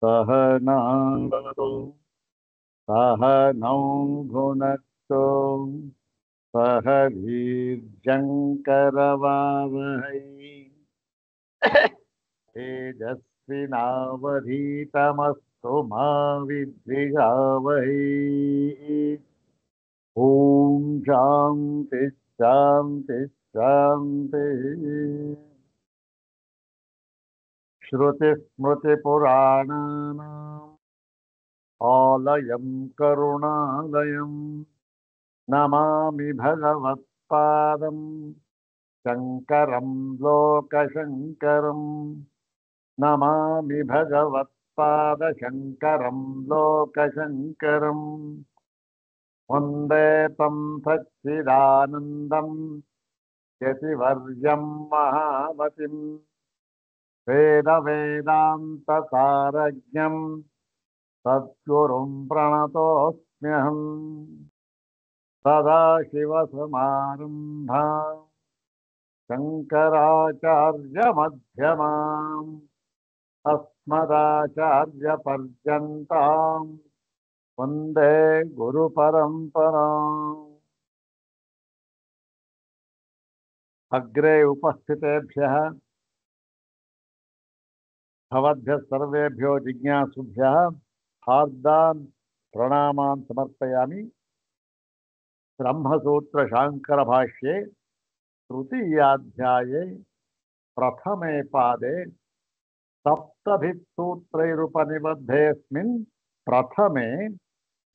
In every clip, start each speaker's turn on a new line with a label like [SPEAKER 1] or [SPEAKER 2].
[SPEAKER 1] सहनावतु सह नौ भुनक्तु सह वीर्यङ्करवावहै तेजस्विनावधीतमस्तु मा विद्विषावहै। ॐ शान्ति शान्ति शान्तिः। श्रुतिस्मृतिपुराणानाम् आलयं करुणालयं नमामि भगवत्पादं शङ्करं लोकशङ्करं नमामि भगवत्पादशङ्करं लोकशङ्करम् वन्दे तं सच्चिदानन्दं यतिवर्यं महामतिं वेदवेदान्तसारज्ञं सद्गुरुं प्रणतोऽस्म्यहम् सदाशिवसमारम्भा शङ्कराचार्यमध्यमाम् अस्मदाचार्यपर्यन्ताम् वन्दे गुरुपरम्पराम्। अग्रे उपस्थितेभ्यः भवद्भ्यः सर्वेभ्यो जिज्ञासुभ्यः हार्दान् प्रणामान् समर्पयामि। ब्रह्मसूत्रशाङ्करभाष्ये तृतीयाध्याये प्रथमे पादे सप्तभिसूत्रैरुपनिबद्धेऽस्मिन् प्रथमे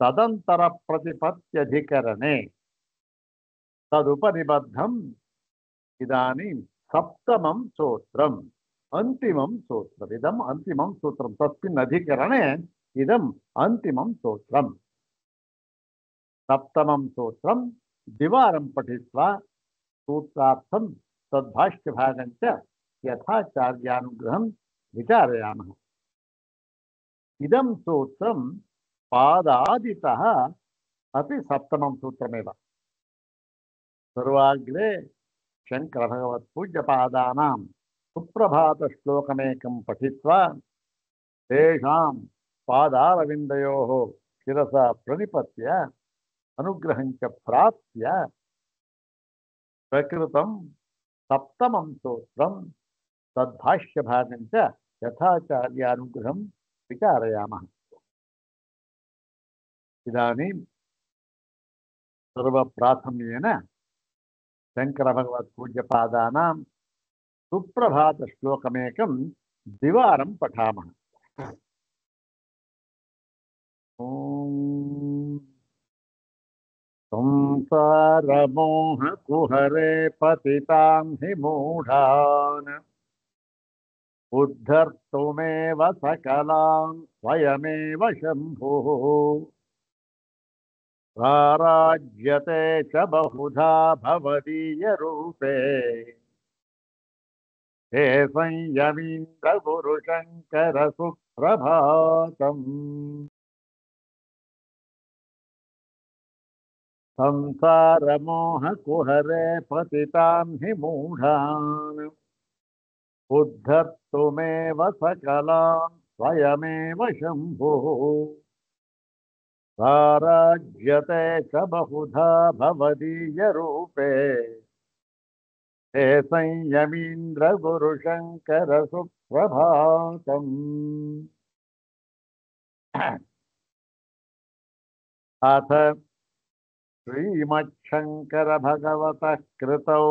[SPEAKER 1] तदन्तरप्रतिपत्त्यधिकरणे तदुपनिबद्धम् इदानीं सप्तमं सूत्रम् अन्तिमं सूत्रम् इदम् अन्तिमं सूत्रं तस्मिन् अधिकरणे इदम् अन्तिमं सूत्रम् सप्तमं सूत्रं द्विवारं पठित्वा सूत्रार्थं तद्भाष्यभागं च यथाचार्यानुग्रहं विचारयामः। इदं सूत्रं पादादितः अपि सप्तमं सूत्रमेव। सर्वाग्रे शङ्करभगवत्पूज्यपादानां सुप्रभातश्लोकमेकं पठित्वा तेषां पादारविन्दयोः शिरसा प्रणिपत्य अनुग्रहं च प्राप्य प्रकृतं सप्तमं सूत्रं तद्भाष्यभागं च यथाचार्यानुग्रहं विचारयामः। इदानीं सर्वप्राथम्येन शङ्करभगवत्पूज्यपादानां सुप्रभातश्लोकमेकं द्विवारं पठामः। ॐ संसारमोहकुहरे पतितां हि मूढान् उद्धर्तुमेव सकलां स्वयमेव शम्भुः राराज्यते च बहुधा भवदीयरूपे हे संयमीन्द्रगुरुशङ्कर सुप्रभातम्। संसारमोहकुहरे पतितां हि मूढान् उद्धर्तुमेव सकलां स्वयमेव शम्भुः राराज्यते च बहुधा भवदीयरूपे हे संयमीन्द्रगुरुशङ्कर सुप्रभातम्। अथ श्रीमच्छङ्करभगवतः कृतौ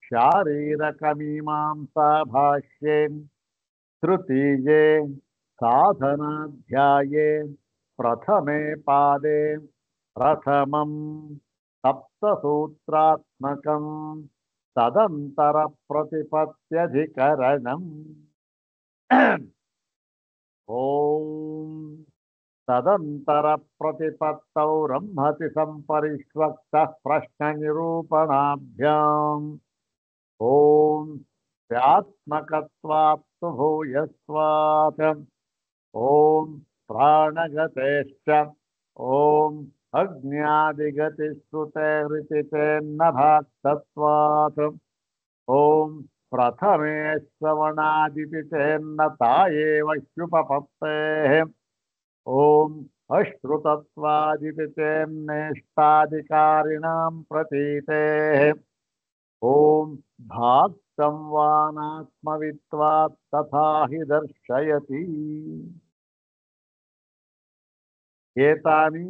[SPEAKER 1] शारीरकमीमांसा भाष्ये तृतीये साधनाध्याये प्रथमे पादे प्रथमं सप्तसूत्रात्मकं तदन्तरप्रतिपत्त्यधिकरणम्। ॐ तदन्तरप्रतिपत्तौ रम्भति सम्परिष्वक्तः प्रश्ननिरूपणाभ्याम् ॐ व्यात्मकत्वात्तु भूयस्वात् ॐ प्राणगतेश्च ॐ अग्न्यादिगतिश्रुतेरिति चेन्नभाक्तत्वात् ॐ ಪ್ರಥಮೇ ಶ್ರವಣಾದಿತಿ ಚೇನ್ನ ತಾಯೇವ ಹ್ಯುಪಪತ್ತೇಃ ಓಂ ಅಶ್ರುತತ್ವಾದಿತಿ ಚೇನ್ನೇಷ್ಟಾಧಿಕಾರಿಣಾಂ ಪ್ರತೀತೇಃ ಓಂ ಭಾಗ್ ಸಂವಾನಾತ್ಮವಿತ್ವಾತ್ ತಥಾ ಹಿ ದರ್ಶಯತಿ ಏತಾನಿ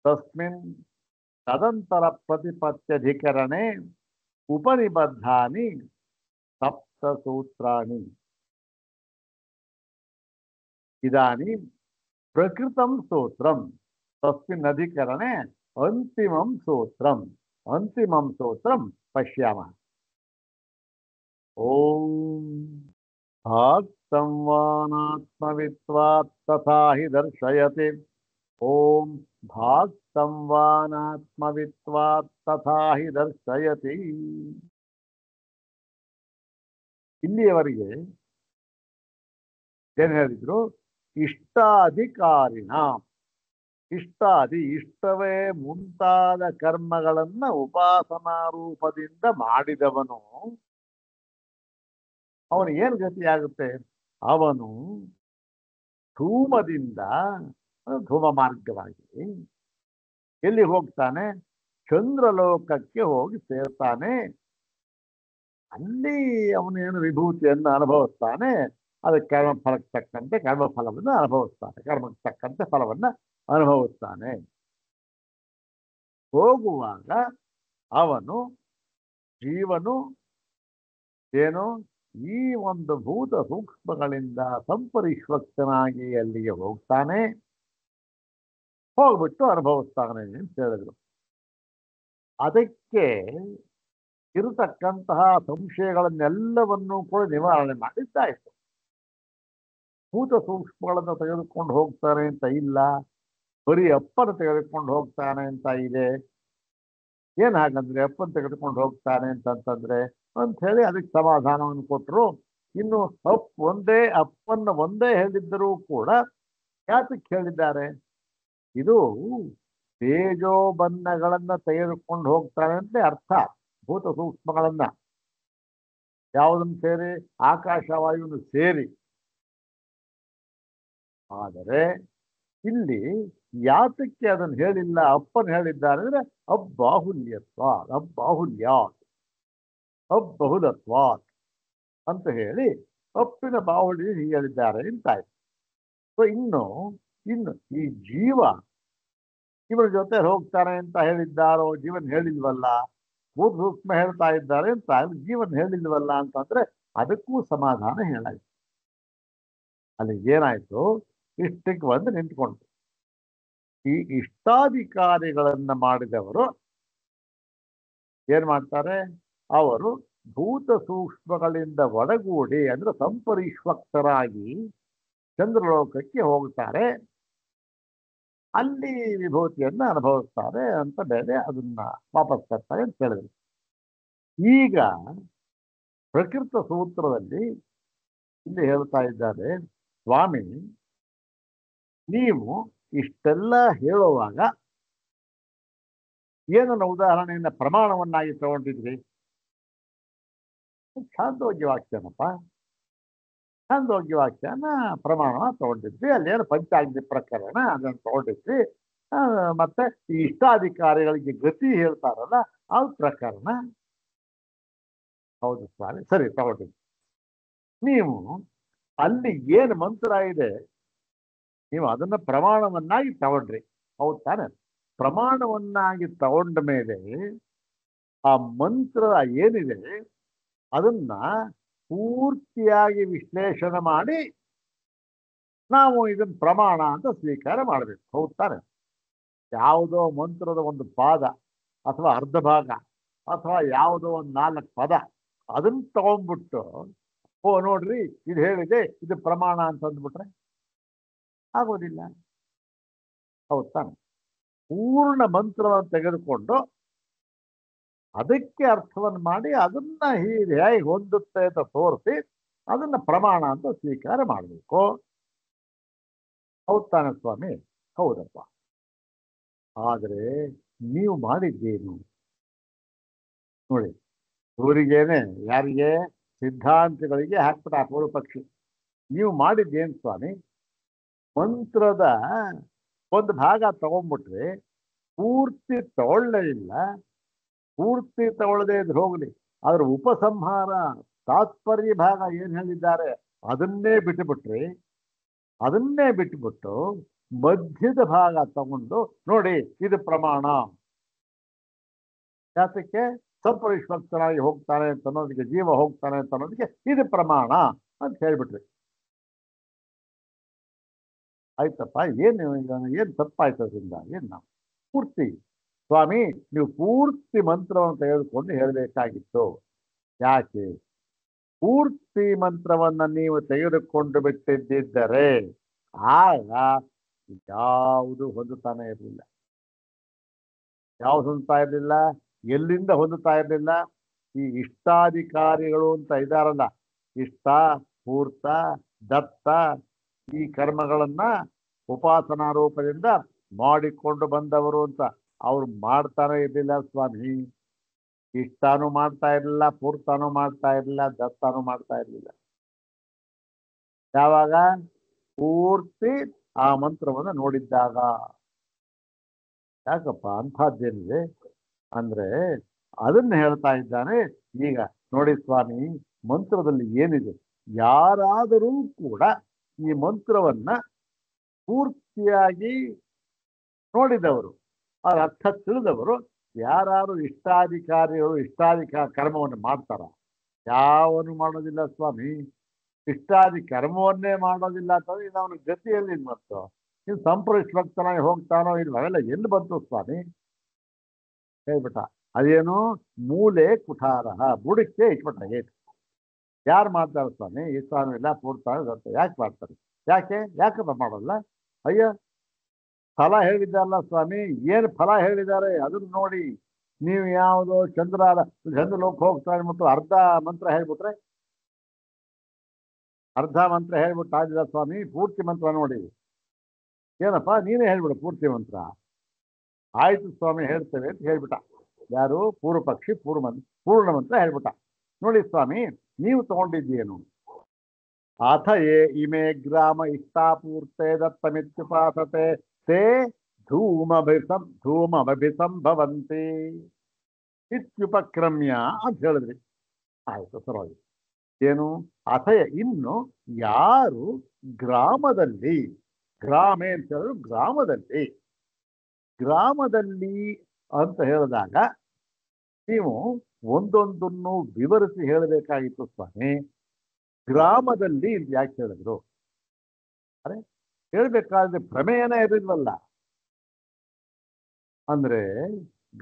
[SPEAKER 1] ತಸ್ಮಿನ್ ತದಂತರ ಪ್ರತಿಪತ್ಯಧಿಕರಣೆ ಉಪನಿಬದ್ಧಾನಿ ಸಪ್ತ ಸೂತ್ರಾಣಿ ಇದಾನಿ ಪ್ರಕೃತಂ ಸೂತ್ರಂ ತಸ್ಮಿನ್ ಅಧಿಕರಣೆ ಅಂತಿಮಂ ಸೂತ್ರಂ ಪಶ್ಯಾಮಃ ಓಂ ಭಾಗ್ ಸಂವಾನಾತ್ಮವಿತ್ವಾತ್ ತಥಾ ಹಿ ದರ್ಶಯತಿ ಓಂ ಭಾಗ್ ಸಂವಾನಾತ್ಮವಿತ್ವಾತ್ ತಥಾ ಹಿ ದರ್ಶಯತಿ ಇಲ್ಲಿಯವರೆಗೆ ಏನ್ ಹೇಳಿದ್ರು ಇಷ್ಟಾಧಿಕಾರಿಣ ಇಷ್ಟವೇ ಮುಂತಾದ ಕರ್ಮಗಳನ್ನ ಉಪಾಸನಾ ರೂಪದಿಂದ ಮಾಡಿದವನು ಅವನು ಏನು ಗತಿಯಾಗುತ್ತೆ ಅವನು ಧೂಮದಿಂದ ಧೂಮ ಮಾರ್ಗವಾಗಿ ಎಲ್ಲಿ ಹೋಗ್ತಾನೆ ಚಂದ್ರಲೋಕಕ್ಕೆ ಹೋಗಿ ಸೇರ್ತಾನೆ ಅಲ್ಲಿ ಅವನೇನು ವಿಭೂತಿಯನ್ನು ಅನುಭವಿಸ್ತಾನೆ ಅದಕ್ಕೆ ಕರ್ಮಫಲಕ್ಕೆ ತಕ್ಕಂತೆ ಕರ್ಮಫಲವನ್ನು ಅನುಭವಿಸ್ತಾನೆ ಕರ್ಮಕ್ಕೆ ತಕ್ಕಂತೆ ಫಲವನ್ನ ಅನುಭವಿಸ್ತಾನೆ ಹೋಗುವಾಗ ಅವನು ಜೀವನು ಏನು ಈ ಒಂದು ಭೂತ ಸೂಕ್ಷ್ಮಗಳಿಂದ ಸಂಪರಿಶ್ವಕ್ತನಾಗಿ ಅಲ್ಲಿಗೆ ಹೋಗ್ತಾನೆ ಹೋಗ್ಬಿಟ್ಟು ಅನುಭವಿಸ್ತಾನೆ ಅಂತ ಹೇಳಿದ್ರು ಅದಕ್ಕೆ ಇರತಕ್ಕಂತಹ ಸಂಶಯಗಳನ್ನೆಲ್ಲವನ್ನೂ ಕೂಡ ನಿವಾರಣೆ ಮಾಡಿದ್ದಾಯಿತು ಭೂತ ಸೂಕ್ಷ್ಮಗಳನ್ನು ತೆಗೆದುಕೊಂಡು ಹೋಗ್ತಾನೆ ಅಂತ ಇಲ್ಲ ಬರೀ ಅಪ್ಪನ ತೆಗೆದುಕೊಂಡು ಹೋಗ್ತಾನೆ ಅಂತ ಇದೆ ಏನ್ ಹಾಗಂದ್ರೆ ಅಪ್ಪನ ತೆಗೆದುಕೊಂಡು ಹೋಗ್ತಾನೆ ಅಂತಂತಂದ್ರೆ ಅಂತ ಹೇಳಿ ಅದಕ್ಕೆ ಸಮಾಧಾನವನ್ನು ಕೊಟ್ಟರು ಇನ್ನು ಅಪ್ಪನ್ನ ಒಂದೇ ಹೇಳಿದ್ದರೂ ಕೂಡ ಯಾತಕ್ಕೆ ಹೇಳಿದ್ದಾರೆ ಇದು ತೇಜೋ ಬಣ್ಣಗಳನ್ನ ತೆಗೆದುಕೊಂಡು ಹೋಗ್ತಾನೆ ಅಂತ ಅರ್ಥ ಭೂತ ಸೂಕ್ಷ್ಮಗಳನ್ನ ಯಾವುದನ್ನು ಸೇರಿ ಆಕಾಶವಾಯುವನ್ನು ಸೇರಿ ಆದರೆ ಇಲ್ಲಿ ಯಾತಕ್ಕೆ ಅದನ್ನು ಹೇಳಿಲ್ಲ ಅಪ್ಪನ ಹೇಳಿದ್ದಾರೆ ಅಂದ್ರೆ ಅಬ್ಬಾಹುಲ್ಯಾತ್ ಅಬ್ಬಹುಲತ್ವಾತ್ ಅಂತ ಹೇಳಿ ಅಪ್ಪಿನ ಬಾಹುಳ್ಯ ಹೇಳಿದ್ದಾರೆ ಅಂತಾಯ್ತು ಸೊ ಇನ್ನು ಈ ಜೀವ ಇವರ ಜೊತೆ ಹೋಗ್ತಾರೆ ಅಂತ ಹೇಳಿದ್ದಾರೋ ಜೀವನ್ ಹೇಳಿಲ್ವಲ್ಲ ಭೂತ ಸೂಕ್ಷ್ಮ ಹೇಳ್ತಾ ಇದ್ದಾರೆ ಅಂತ ಜೀವನ್ ಹೇಳಿಲ್ವಲ್ಲ ಅಂತಂದ್ರೆ ಅದಕ್ಕೂ ಸಮಾಧಾನ ಹೇಳಾಯ್ತು ಅಲ್ಲಿ ಏನಾಯ್ತು ಇಷ್ಟಕ್ಕೆ ಬಂದು ನಿಂತ್ಕೊಂಡು ಈ ಇಷ್ಟಾಧಿಕಾರಿಗಳನ್ನ ಮಾಡಿದವರು ಏನ್ ಮಾಡ್ತಾರೆ ಅವರು ಭೂತ ಸೂಕ್ಷ್ಮಗಳಿಂದ ಒಡಗೂಡಿ ಅಂದ್ರೆ ಸಂಪರಿಶ್ವಕ್ತರಾಗಿ ಚಂದ್ರಲೋಕಕ್ಕೆ ಹೋಗ್ತಾರೆ ಅಲ್ಲಿ ವಿಭೂತಿಯನ್ನ ಅನುಭವಿಸ್ತಾರೆ ಅಂತ ಬೇರೆ ಅದನ್ನ ವಾಪಸ್ ತರ್ತಾರೆ ಅಂತ ಹೇಳಿದ್ರು ಈಗ ಪ್ರಕೃತ ಸೂತ್ರದಲ್ಲಿ ಇಲ್ಲಿ ಹೇಳ್ತಾ ಇದ್ದಾರೆ ಸ್ವಾಮಿ ನೀವು ಇಷ್ಟೆಲ್ಲ ಹೇಳುವಾಗ ಏನನ್ನ ಉದಾಹರಣೆಯನ್ನ ಪ್ರಮಾಣವನ್ನಾಗಿ ತಗೊಂಡಿದ್ರಿ ಛಾಂದೋಗ್ಯ ವಾಕ್ಯನಪ್ಪ ಛಾಂದೋಗ್ಯ ವಾಕ್ಯನ ಪ್ರಮಾಣ ತಗೊಂಡಿದ್ವಿ ಅಲ್ಲೇನು ಪಂಚಾಗ್ನಿ ಪ್ರಕರಣ ಅದನ್ನು ತಗೊಂಡಿದ್ವಿ ಮತ್ತೆ ಈ ಇಷ್ಟಾಧಿಕಾರಿಗಳಿಗೆ ಗತಿ ಹೇಳ್ತಾರಲ್ಲ ಅದು ಪ್ರಕರಣ ಹೌದು ಸ್ವಾಮಿ ಸರಿ ತಗೊಂಡಿದ್ವಿ ನೀವು ಅಲ್ಲಿ ಏನು ಮಂತ್ರ ಇದೆ ನೀವು ಅದನ್ನ ಪ್ರಮಾಣವನ್ನಾಗಿ ತಗೊಂಡ್ರಿ ಹೌದು ತಾನೆ ಪ್ರಮಾಣವನ್ನಾಗಿ ತಗೊಂಡ ಮೇಲೆ ಆ ಮಂತ್ರ ಏನಿದೆ ಅದನ್ನ ಪೂರ್ತಿಯಾಗಿ ವಿಶ್ಲೇಷಣೆ ಮಾಡಿ ನಾವು ಇದನ್ನ ಪ್ರಮಾಣ ಅಂತ ಸ್ವೀಕಾರ ಮಾಡಬೇಕು ಹೌದು ತಾನೆ ಯಾವುದೋ ಮಂತ್ರದ ಒಂದು ಪಾದ ಅಥವಾ ಅರ್ಧ ಭಾಗ ಅಥವಾ ಯಾವುದೋ ಒಂದು 4 ಪದ ಅದನ್ನ ತಗೊಂಡ್ಬಿಟ್ಟು ನೋಡ್ರಿ ಇದು ಹೇಳಿದೆ ಇದು ಪ್ರಮಾಣ ಅಂತ ಅಂದ್ಬಿಟ್ರೆ ಆಗೋದಿಲ್ಲ ಹೌದು ತಾನೆ ಪೂರ್ಣ ಮಂತ್ರವನ್ನು ತೆಗೆದುಕೊಂಡು ಅದಕ್ಕೆ ಅರ್ಥವನ್ನು ಮಾಡಿ ಅದನ್ನ ಹೇಗೆ ಹೊಂದುತ್ತೆ ಅಂತ ತೋರಿಸಿ ಅದನ್ನ ಪ್ರಮಾಣ ಅಂತ ಸ್ವೀಕಾರ ಮಾಡಬೇಕು ಹೌದು ತಾನೆ ಸ್ವಾಮಿ ಹೌದಪ್ಪ ಆದರೆ ನೀವು ಮಾಡಿದ್ದೇನು ನೋಡಿ ಇವರಿಗೇನೆ, ಯಾರಿಗೆ? ಸಿದ್ಧಾಂತಗಳಿಗೆ ಹಾಕ್ಬಿಟ್ಟ ಆ ಪೂರ್ವ ಪಕ್ಷಿ. ನೀವು ಮಾಡಿದ್ದೇನು ಸ್ವಾಮಿ? ಮಂತ್ರದ ಒಂದು ಭಾಗ ತಗೊಂಡ್ಬಿಟ್ರೆ ಪೂರ್ತಿ ತಗೊಳ್ಳೇ ಇಲ್ಲ. ಪೂರ್ತಿ ತಗೊಳ್ಳದೆ ಇದ್ರೆ ಹೋಗ್ಲಿ, ಅದ್ರ ಉಪಸಂಹಾರ ತಾತ್ಪರ್ಯ ಭಾಗ ಏನ್ ಹೇಳಿದ್ದಾರೆ ಅದನ್ನೇ ಬಿಟ್ಟುಬಿಟ್ಟು ಮಧ್ಯದ ಭಾಗ ತಗೊಂಡು ನೋಡಿ ಇದು ಪ್ರಮಾಣ. ಯಾತಕ್ಕೆ? ಸಂಪರಿಶ್ವಕ್ತನಾಗಿ ಹೋಗ್ತಾನೆ ಅಂತ ಅನ್ನೋದಕ್ಕೆ, ಜೀವ ಹೋಗ್ತಾನೆ ಅಂತ ಅನ್ನೋದಕ್ಕೆ ಇದು ಪ್ರಮಾಣ ಅಂತ ಹೇಳ್ಬಿಟ್ರಿ. ಆಯ್ತಪ್ಪ, ಏನು ತಪ್ಪಾಯ್ತು ಅದರಿಂದ? ಏನು ನಾವು ಪೂರ್ತಿ ಸ್ವಾಮಿ ನೀವು ಪೂರ್ತಿ ಮಂತ್ರವನ್ನು ತೆಗೆದುಕೊಂಡು ಹೇಳಬೇಕಾಗಿತ್ತು. ಯಾಕೆ? ಪೂರ್ತಿ ಮಂತ್ರವನ್ನ ನೀವು ತೆಗೆದುಕೊಂಡು ಬಿಟ್ಟಿದ್ದರೆ ಆಗ ಯಾವುದು ಹೊಂದುತ್ತಾನೆ ಇರಲಿಲ್ಲ. ಯಾವ್ದು ಹೊಂದುತ್ತಾ ಇರಲಿಲ್ಲ? ಎಲ್ಲಿಂದ ಹೊಂದುತ್ತಾ ಇರಲಿಲ್ಲ? ಈ ಇಷ್ಟಾಧಿಕಾರಿಗಳು ಅಂತ ಇದಾರಲ್ಲ, ಇಷ್ಟ, ಪೂರ್ತ, ದತ್ತ, ಈ ಕರ್ಮಗಳನ್ನ ಉಪಾಸನಾ ರೂಪದಿಂದ ಮಾಡಿಕೊಂಡು ಬಂದವರು ಅಂತ ಅವ್ರು ಮಾಡ್ತಾನೆ ಇರಲಿಲ್ಲ ಸ್ವಾಮಿ. ಇಷ್ಟಾನು ಮಾಡ್ತಾ ಇರಲಿಲ್ಲ, ಪೂರ್ತಾನು ಮಾಡ್ತಾ ಇರಲಿಲ್ಲ, ದತ್ತಾನು ಮಾಡ್ತಾ ಇರಲಿಲ್ಲ. ಯಾವಾಗ? ಪೂರ್ತಿ ಆ ಮಂತ್ರವನ್ನು ನೋಡಿದ್ದಾಗ. ಯಾಕಪ್ಪ ಅಂಥದ್ದೇನಿದೆ ಅಂದ್ರೆ ಅದನ್ನ ಹೇಳ್ತಾ ಇದ್ದಾನೆ ಈಗ. ನೋಡಿ ಸ್ವಾಮಿ, ಮಂತ್ರದಲ್ಲಿ ಏನಿದೆ? ಯಾರಾದರೂ ಕೂಡ ಈ ಮಂತ್ರವನ್ನ ಪೂರ್ತಿಯಾಗಿ ನೋಡಿದವರು, ಅದರ ಅರ್ಥ ತಿಳಿದವರು, ಯಾರು ಇಷ್ಟಾಧಿಕಾರ ಕರ್ಮವನ್ನು ಮಾಡ್ತಾರ? ಯಾವನು ಮಾಡೋದಿಲ್ಲ ಸ್ವಾಮಿ. ಕರ್ಮವನ್ನೇ ಮಾಡೋದಿಲ್ಲ ಅಂತಂದ್ರೆ ಇದು ಅವನ ಗತಿಯಲ್ಲಿ ಮತ್ತು ಇನ್ನು ಸಂಪರಿಶ್ವಕ್ತನಾಗಿ ಹೋಗ್ತಾನೋ ಇಲ್ವ? ಅವೆಲ್ಲ ಎಲ್ಲಿ ಬಂತು ಸ್ವಾಮಿ? ಹೇಳ್ಬಿಟ್ಟ. ಅದೇನು? ಮೂಲೆ ಕುಠಾರ, ಬುಡಕ್ಕೆ ಇಟ್ಬಿಟ್ಟ. ಯಾರು ಮಾಡ್ತಾರೆ ಸ್ವಾಮಿ? ಇಷ್ಟಾನು ಇಲ್ಲ, ಪೂರ್ತಾನು ಗೊತ್ತ. ಯಾಕೆ ಮಾಡ್ತಾರೆ? ಯಾಕಪ್ಪ ಮಾಡೋಲ್ಲ? ಅಯ್ಯ, ಫಲ ಹೇಳಿದ್ದಾರಲ್ಲ ಸ್ವಾಮಿ. ಏನು ಫಲ ಹೇಳಿದ್ದಾರೆ ಅದನ್ನ ನೋಡಿ. ನೀವು ಯಾವುದೋ ಚಂದ್ರಲೋಕ ಹೋಗ್ತಾರೆ ಮತ್ತು ಅರ್ಧ ಮಂತ್ರ ಹೇಳ್ಬಿಟ್ರೆ, ಅರ್ಧ ಮಂತ್ರ ಹೇಳ್ಬಿಟ್ಟು ಆಗಿಲ್ಲ ಸ್ವಾಮಿ. ಪೂರ್ತಿ ಮಂತ್ರ ನೋಡಿ. ಏನಪ್ಪ ನೀನೇ ಹೇಳ್ಬಿಡು ಪೂರ್ತಿ ಮಂತ್ರ. ಆಯ್ತು ಸ್ವಾಮಿ ಹೇಳ್ತೇವೆ ಅಂತ ಹೇಳ್ಬಿಟ್ಟ. ಯಾರು? ಪೂರ್ವ ಪಕ್ಷಿ ಪೂರ್ಣ ಮಂತ್ರ ಹೇಳ್ಬಿಟ್ಟ. ನೋಡಿ ಸ್ವಾಮಿ, ನೀವು ತಗೊಂಡಿದ್ದೇನು? ಅಥ ಯೇ ಇಮೇ ಗ್ರಾಮ ಇಷ್ಟಾಪೂರ್ತೆ ದತ್ತಮಿತ್ಯುಪಾಸತೆ ತೇ ಧೂಮಭಿಸಂಭವಂತಿ ಇತ್ಯುಪಕ್ರಮ್ಯ ಅಂತ ಹೇಳಿದ್ರಿ. ಆಯ್ತು, ಸರವಾಗಿ. ಏನು? ಅಥಯ, ಇನ್ನು ಯಾರು ಗ್ರಾಮದಲ್ಲಿ, ಗ್ರಾಮೇ ಅಂತ ಹೇಳಿದ್ರು ಗ್ರಾಮದಲ್ಲಿ ಅಂತ ಹೇಳಿದಾಗ ನೀವು ಒಂದೊಂದನ್ನು ವಿವರಿಸಿ ಹೇಳಬೇಕಾಗಿತ್ತು ಸ್ವಾಮಿ. ಗ್ರಾಮದಲ್ಲಿ ಅಂತ ಯಾಕೆ ಹೇಳಿದ್ರು? ಅರೆ, ಹೇಳ್ಬೇಕಾದ್ರೆ ಪ್ರಮೇಯನೇ ಇರಲಿಲ್ವಲ್ಲ. ಅಂದ್ರೆ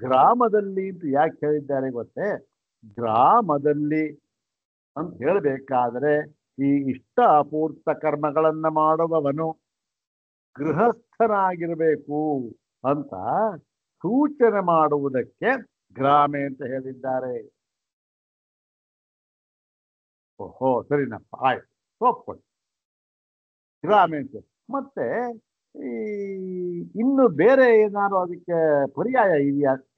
[SPEAKER 1] ಗ್ರಾಮದಲ್ಲಿ ಅಂತ ಯಾಕೆ ಹೇಳಿದ್ದಾರೆ ಗೊತ್ತೇ? ಗ್ರಾಮದಲ್ಲಿ ಅಂತ ಹೇಳಬೇಕಾದ್ರೆ ಈ ಇಷ್ಟ ಅಪೂರ್ತ ಕರ್ಮಗಳನ್ನ ಮಾಡುವವನು ಗೃಹಸ್ಥನಾಗಿರಬೇಕು ಅಂತ ಸೂಚನೆ ಮಾಡುವುದಕ್ಕೆ ಗ್ರಾಮೆ ಅಂತ ಹೇಳಿದ್ದಾರೆ. ಓಹೋ, ಸರಿನಪ್ಪ, ಆಯ್ತು, ಒಪ್ಕೊಳ್ಳಿ, ಗ್ರಾಮೆ ಅಂತ. ಮತ್ತೆ ಈ ಇನ್ನು ಬೇರೆ ಏನಾದ್ರು ಅದಕ್ಕೆ ಪರ್ಯಾಯ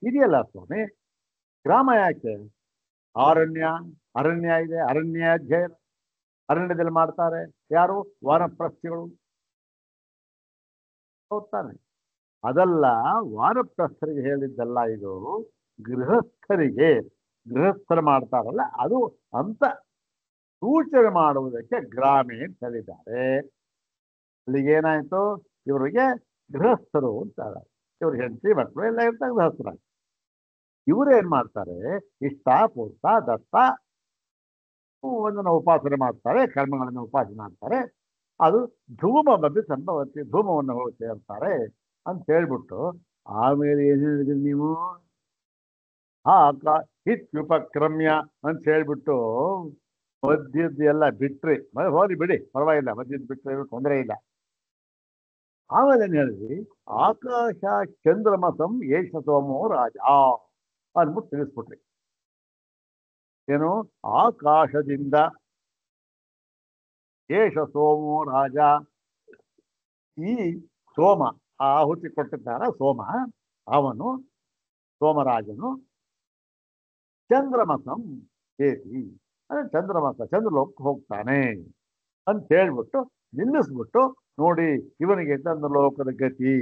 [SPEAKER 1] ಇದೆಯಲ್ಲ ಸ್ವಾಮಿ? ಗ್ರಾಮ ಯಾಕೆ? ಅರಣ್ಯ ಇದೆ, ಅರಣ್ಯಾಧ್ಯಯನ, ಅರಣ್ಯದಲ್ಲಿ ಮಾಡ್ತಾರೆ. ಯಾರು? ವಾನಪ್ರಸ್ಥಿಗಳು. ಹೋಗ್ತಾನೆ. ಅದಲ್ಲ, ವಾನಪ್ರಸ್ಥರಿಗೆ ಹೇಳಿದ್ದಲ್ಲ ಇದು. ಗೃಹಸ್ಥರು ಮಾಡ್ತಾರಲ್ಲ ಅದು ಅಂತ ಸೂಚನೆ ಮಾಡುವುದಕ್ಕೆ ಗ್ರಾಮೆ ಅಂತ ಹೇಳಿದ್ದಾರೆ. ಅಲ್ಲಿಗೇನಾಯ್ತು? ಇವರಿಗೆ ಗೃಹಸ್ಥರು ಅಂತ, ಇವ್ರ ಹೆಂಡತಿ ಮಕ್ಕಳು ಎಲ್ಲ ಇರ್ತಾರೆ ಗೃಹಸ್ಥರಾಗಿ. ಇವರೇನ್ ಮಾಡ್ತಾರೆ? ಇಷ್ಟ, ಪೂರ್ತ, ದತ್ತ ಒಂದನ್ನು ಉಪಾಸನೆ ಮಾಡ್ತಾರೆ, ಕರ್ಮಗಳನ್ನು ಉಪಾಸನೆ ಮಾಡ್ತಾರೆ. ಅದು ಧೂಮಭಿ ಸಂಭವತಿ, ಧೂಮವನ್ನು ಹೋಗಿ ಸೇರ್ತಾರೆ ಅಂತ ಹೇಳ್ಬಿಟ್ಟು ಆಮೇಲೆ ಏನ್ ಹೇಳಿದ್ರಿ ನೀವು? ಇತ್ಯುಪಕ್ರಮ್ಯ ಅಂತ ಹೇಳ್ಬಿಟ್ಟು ಮಧ್ಯದ ಎಲ್ಲ ಬಿಟ್ರಿ. ಹೋಗಿ ಬಿಡಿ, ಪರವಾಗಿಲ್ಲ, ಮಧ್ಯದ ಬಿಟ್ರೆ ತೊಂದರೆ ಇಲ್ಲ. ಆಮೇಲೆ ಏನ್ ಹೇಳಿದ್ರಿ? ಆಕಾಶ ಚಂದ್ರಮಸಂ ಏಷ ಸೋಮೋ ರಾಜ ಅಂದ್ಬಿಟ್ಟು ತಿಳಿಸ್ಬಿಟ್ರಿ. ಏನು? ಆಕಾಶದಿಂದ ಏಷ ಸೋಮೋ ರಾಜ, ಈ ಸೋಮ, ಆಹುತಿ ಕೊಟ್ಟಿದ್ದಾರ ಸೋಮ, ಅವನು ಸೋಮರಾಜನು ಚಂದ್ರಮಸಂ ಏತಿ, ಅಂದ್ರೆ ಚಂದ್ರಮಸ ಚಂದ್ರಲೋಕಕ್ಕೆ ಹೋಗ್ತಾನೆ ಅಂತ ಹೇಳ್ಬಿಟ್ಟು ನಿಲ್ಲಿಸ್ಬಿಟ್ಟು, ನೋಡಿ ಇವನಿಗೆ ಚಂದ್ರಲೋಕದ ಗತಿ,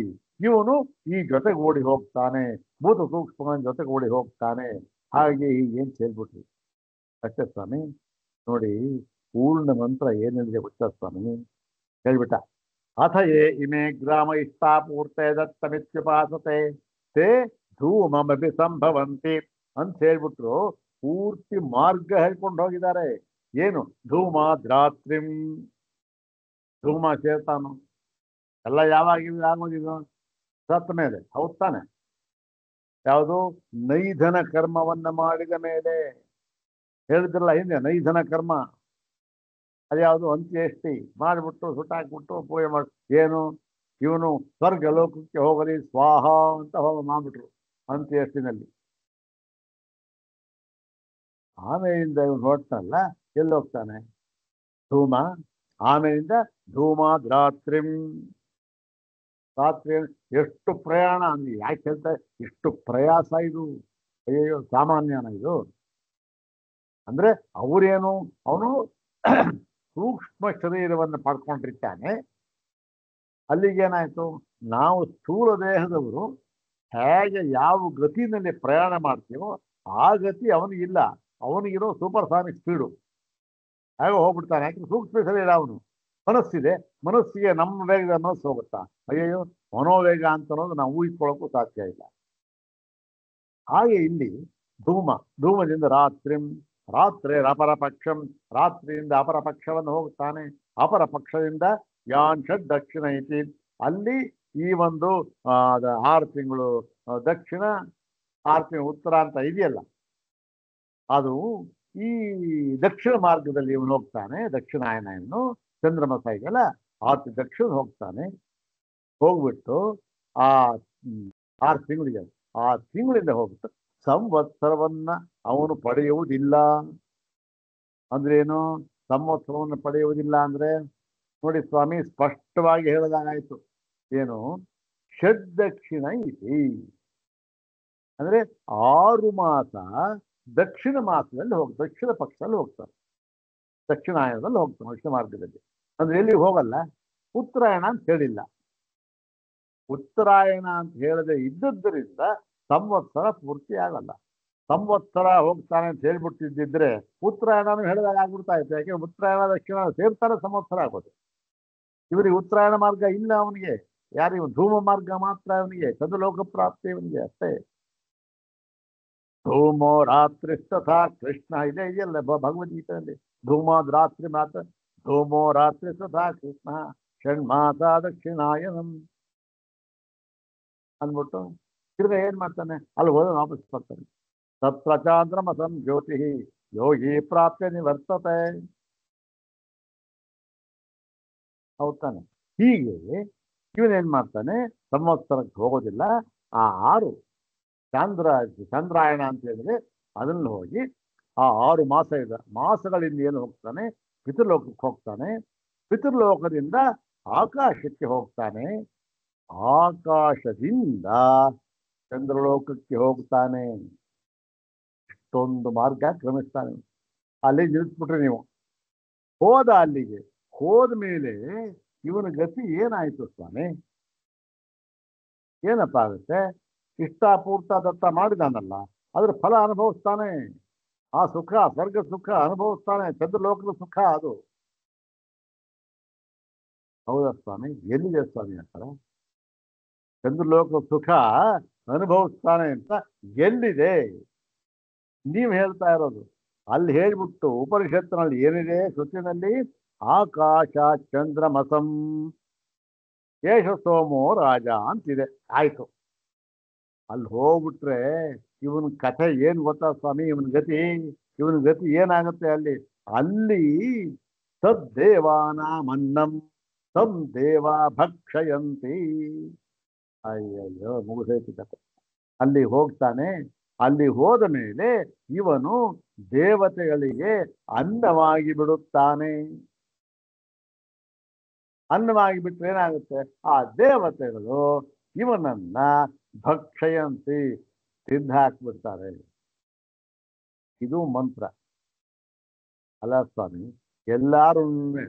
[SPEAKER 1] ಇವನು ಈ ಜೊತೆಗೂಡಿ ಹೋಗ್ತಾನೆ, ಭೂತ ಸೂಕ್ಷ್ಮ ಜೊತೆಗೂಡಿ ಹೋಗ್ತಾನೆ, ಹಾಗೆ ಹೀಗೆ ಅಂತ ಹೇಳ್ಬಿಟ್ರಿ ಅಷ್ಟೇ ಸ್ವಾಮಿ. ನೋಡಿ ಪೂರ್ಣ ಮಂತ್ರ ಏನಿದೆ ಗೊತ್ತಾ ಸ್ವಾಮಿ, ಹೇಳ್ಬಿಟ್ಟ. ಅಥ ಯೇ ಇಮೇ ಗ್ರಾಮ ಇಷ್ಟಾಪೂರ್ತೆ ದತ್ತಮಿತ್ಯುಪಾಸತೆ ತೇ ಧೂಮಮಪಿ ಸಂಭವಂತಿ ಅಂತ ಹೇಳ್ಬಿಟ್ರು. ಪೂರ್ತಿ ಮಾರ್ಗ ಹೇಳ್ಕೊಂಡು ಹೋಗಿದ್ದಾರೆ. ಏನು ಧೂಮ ದ್ರಾತ್ರಿಂ, ಧೂಮ ಸೇರ್ತಾನು ಎಲ್ಲ ಯಾವಾಗ ಆಗೋದಿದು ಸತ್ತ ಮೇಲೆ, ಹೌದ್ ತಾನೆ? ಯಾವುದು ನೈಧನ ಕರ್ಮವನ್ನ ಮಾಡಿದ ಮೇಲೆ ಹೇಳಿದ್ರಲ್ಲ ಹಿಂದೆ, ನೈಧನ ಕರ್ಮ ಅದ್ಯಾವುದು ಅಂತ್ಯೇಷ್ಟಿ ಮಾಡಿಬಿಟ್ಟು ಸುಟ್ಟಾಕ್ಬಿಟ್ಟು ಪೂಜೆ ಮಾಡಿ, ಏನು ಇವನು ಸ್ವರ್ಗ ಲೋಕಕ್ಕೆ ಹೋಗಲಿ ಸ್ವಾಹ ಅಂತ ಮಾಡ್ಬಿಟ್ರು ಅಂತ್ಯೇಷ್ಟಿನಲ್ಲಿ. ಆಮೆಯಿಂದ ಇವನು ಹೊರಟ್ನಲ್ಲ, ಎಲ್ಲಿ ಹೋಗ್ತಾನೆ? ಧೂಮ. ಆಮೆಯಿಂದ ಧೂಮ ದ್ರಾತ್ರಿಂ, ರಾತ್ರಿ ಎಷ್ಟು ಪ್ರಯಾಣ ಅಂದ್ರೆ ಯಾಕೆ ಹೇಳ್ತಾರೆ ಇಷ್ಟು ಪ್ರಯಾಸ ಇದು? ಅಯ್ಯೋ ಸಾಮಾನ್ಯನ ಇದು? ಅಂದ್ರೆ ಅವರೇನು, ಅವನು ಸೂಕ್ಷ್ಮ ಶರೀರವನ್ನು ಪಡ್ಕೊಂಡಿರ್ತಾನೆ. ಅಲ್ಲಿಗೇನಾಯ್ತು, ನಾವು ಸ್ಥೂಲ ದೇಹದವರು ಹೇಗೆ ಯಾವ ಗತಿನಲ್ಲಿ ಪ್ರಯಾಣ ಮಾಡ್ತೀವೋ ಆ ಗತಿ ಅವನಿಗಿಲ್ಲ. ಅವನಿಗಿರೋ ಸೂಪರ್ಸಾನಿಕ್ ಸ್ಪೀಡು, ಹೇಗೆ ಹೋಗ್ಬಿಡ್ತಾನೆ. ಯಾಕೆ ಸೂಕ್ಷ್ಮ ಶರೀರ ಅವನು. ಮನಸ್ಸಿದೆ, ಮನಸ್ಸಿಗೆ ನಮ್ಮ ವೇಗದ ಮನಸ್ಸು ಹೋಗುತ್ತಾ? ಅಯ್ಯಯ್ಯೋ ಮನೋವೇಗ ಅಂತ ಅನ್ನೋದು ನಾವು ಊಹಿಸ್ಕೊಳ್ಳೋಕ್ಕೂ ಸಾಧ್ಯ ಇಲ್ಲ. ಹಾಗೆ ಇಲ್ಲಿ ಧೂಮ, ಧೂಮದಿಂದ ರಾತ್ರಿಂ, ರಾತ್ರಿ ಅಪರ ಪಕ್ಷಂ, ರಾತ್ರಿಯಿಂದ ಅಪರ ಪಕ್ಷವನ್ನು ಹೋಗ್ತಾನೆ. ಅಪರ ಪಕ್ಷದಿಂದ ಯಾನ್ ಷಡ್ ದಕ್ಷಿಣ ಐತಿ, ಅಲ್ಲಿ ಈ ಒಂದು 6 ತಿಂಗಳು ದಕ್ಷಿಣ, 6 ತಿಂಗಳು ಉತ್ತರ ಅಂತ ಇದೆಯಲ್ಲ, ಅದು ಈ ದಕ್ಷಿಣ ಮಾರ್ಗದಲ್ಲಿ ಇವನು ಹೋಗ್ತಾನೆ. ದಕ್ಷಿಣಾಯನ ಇವನು ಚಂದ್ರಮಸ ಇದೆಯಲ್ಲ, ಆತ ದಕ್ಷಿಣ ಹೋಗ್ತಾನೆ. ಹೋಗ್ಬಿಟ್ಟು ಆ 6 ತಿಂಗಳಿಗೆ, ಆ ತಿಂಗಳಿಂದ ಹೋಗ್ಬಿಟ್ಟು ಸಂವತ್ಸರವನ್ನ ಅವನು ಪಡೆಯುವುದಿಲ್ಲ. ಅಂದ್ರೇನು ಸಂವತ್ಸರವನ್ನು ಪಡೆಯುವುದಿಲ್ಲ ಅಂದ್ರೆ? ನೋಡಿ ಸ್ವಾಮಿ ಸ್ಪಷ್ಟವಾಗಿ ಹೇಳಲಾಗಾಯ್ತು. ಏನು ಷಡ್ದಕ್ಷಿಣ ಇತಿ ಅಂದ್ರೆ 6 ಮಾಸ ದಕ್ಷಿಣ ಮಾಸದಲ್ಲಿ ದಕ್ಷಿಣ ಪಕ್ಷದಲ್ಲಿ ಹೋಗ್ತಾರೆ, ದಕ್ಷಿಣಾಯನದಲ್ಲಿ ಹೋಗ್ತಾನೆ, ದಕ್ಷಿಣ ಮಾರ್ಗದಲ್ಲಿ. ಅಂದ್ರೆ ಎಲ್ಲಿ ಹೋಗಲ್ಲ, ಉತ್ತರಾಯಣ ಅಂತ ಹೇಳಿಲ್ಲ. ಉತ್ತರಾಯಣ ಅಂತ ಹೇಳದೆ ಇದ್ದದ್ದರಿಂದ ಸಂವತ್ಸರ ಪೂರ್ತಿ ಆಗಲ್ಲ. ಸಂವತ್ಸರ ಹೋಗ್ತಾನೆ ಅಂತ ಹೇಳ್ಬಿಟ್ಟಿದ್ದಿದ್ರೆ ಉತ್ತರಾಯಣನು ಹೇಳಿದಾಗ ಆಗ್ಬಿಡ್ತಾ ಇತ್ತು. ಯಾಕೆ ಉತ್ತರಾಯಣ ದಕ್ಷಿಣ ಸೇರ್ತಾರೆ, ಸಂವತ್ಸರ ಆಗೋದು. ಇವರಿಗೆ ಉತ್ತರಾಯಣ ಮಾರ್ಗ ಇಲ್ಲ ಅವನಿಗೆ. ಯಾರಿಗೂ ಧೂಮ ಮಾರ್ಗ ಮಾತ್ರ ಅವನಿಗೆ, ಚಂದ್ರಲೋಕ ಪ್ರಾಪ್ತಿ ಅವನಿಗೆ ಅಷ್ಟೇ. ಧೂಮೋ ರಾತ್ರಿ ತಥಾ ಕೃಷ್ಣ ಇದೆ ಇದೆಯಲ್ಲ ಭಗವದ್ಗೀತೆಯಲ್ಲಿ, ಧೂಮೋದ್ ರಾತ್ರಿ ಮಾತ್ರ. ಧೂಮೋ ರಾತ್ರಿ ತಥಾ ಕೃಷ್ಣ ಷಣ್ಮಾಸ ದಕ್ಷಿಣಾಯನಂ ಅಂದ್ಬಿಟ್ಟು ತಿರ್ಗ ಏನ್ ಮಾಡ್ತಾನೆ, ಅಲ್ಲಿ ಹೋದ ವಾಪಸ್ ಬರ್ತಾನೆ. ತತ್ರ ಚಾಂದ್ರಮಸಂ ಜ್ಯೋತಿ ಯೋಗಿ ಪ್ರಾಪ್ಯ ನಿವರ್ತತೆ. ಹೌದಾನೆ? ಹೀಗೆ ಇವನೇನ್ ಮಾಡ್ತಾನೆ, ಸಂವತ್ಸರಕ್ಕೆ ಹೋಗೋದಿಲ್ಲ. ಆ 6 ಚಂದ್ರಾಯಣ ಅಂತ ಹೇಳಿದ್ರೆ ಅದನ್ನು ಹೋಗಿ ಆ 6 ಮಾಸ ಇದೆ, ಮಾಸಗಳಿಂದ ಏನು ಹೋಗ್ತಾನೆ, ಪಿತೃಲೋಕಕ್ಕೆ ಹೋಗ್ತಾನೆ. ಪಿತೃಲೋಕದಿಂದ ಆಕಾಶಕ್ಕೆ ಹೋಗ್ತಾನೆ. ಆಕಾಶದಿಂದ ಚಂದ್ರಲೋಕಕ್ಕೆ ಹೋಗ್ತಾನೆ. ಇಷ್ಟೊಂದು ಮಾರ್ಗ ಕ್ರಮಿಸ್ತಾನೆ. ಅಲ್ಲಿ ನಿಲ್ಲಿಸ್ಬಿಟ್ರೆ ನೀವು ಹೋದ, ಅಲ್ಲಿಗೆ ಹೋದ ಮೇಲೆ ಇವನ ಗತಿ ಏನಾಯ್ತು ಸ್ವಾಮಿ? ಏನಪ್ಪ ಆಗುತ್ತೆ? ಇಷ್ಟಾಪೂರ್ತ ದತ್ತ ಮಾಡಿದಾನಲ್ಲ, ಅದ್ರ ಫಲ ಅನುಭವಿಸ್ತಾನೆ. ಆ ಸುಖ, ಸ್ವರ್ಗ ಸುಖ ಅನುಭವಿಸ್ತಾನೆ. ಚಂದ್ರಲೋಕದ ಸುಖ ಅದು. ಹೌದಾ ಸ್ವಾಮಿ? ಎಲ್ಲಿದೆ ಸ್ವಾಮಿ ಅಂತಾರ? ಚಂದ್ರಲೋಕದ ಸುಖ ಅನುಭವಿಸ್ತಾನೆ ಅಂತ ಎಲ್ಲಿದೆ? ನೀವು ಹೇಳ್ತಾ ಇರೋದು ಅಲ್ಲಿ ಹೇಳ್ಬಿಟ್ಟು ಉಪನಿಷತ್ತಿನಲ್ಲಿ ಏನಿದೆ ಶ್ರುತಿನಲ್ಲಿ? ಆಕಾಶ ಚಂದ್ರಮಸಂ ಯೇಷ ಸೋಮೋ ರಾಜ ಅಂತಿದೆ. ಆಯ್ತು, ಅಲ್ಲಿ ಹೋಗ್ಬಿಟ್ರೆ ಇವನ ಕಥೆ ಏನ್ ಗೊತ್ತಾ ಸ್ವಾಮಿ? ಇವನ ಗತಿ ಏನಾಗುತ್ತೆ ಅಲ್ಲಿ? ಅಲ್ಲಿ ತದ್ದೇವಾನಾಮನ್ನಂ ತಂ ದೇವ ಭಕ್ಷಯಂತಿ. ಅಯ್ಯಯ್ಯೋ ಮುಗಿಸೈತಿ ಕಥೆ. ಅಲ್ಲಿ ಹೋಗ್ತಾನೆ. ಅಲ್ಲಿ ಹೋದ ಮೇಲೆ ಇವನು ದೇವತೆಗಳಿಗೆ ಅನ್ನವಾಗಿ ಬಿಡುತ್ತಾನೆ. ಅನ್ನವಾಗಿ ಬಿಟ್ರೆ ಏನಾಗುತ್ತೆ? ಆ ದೇವತೆಗಳು ಇವನನ್ನ ಭಕ್ಷಯಂತಿ, ತಿಂದು ಹಾಕ್ಬಿಡ್ತಾರೆ. ಇದು ಮಂತ್ರ ಅಲ್ಲ ಸ್ವಾಮಿ. ಎಲ್ಲಾರು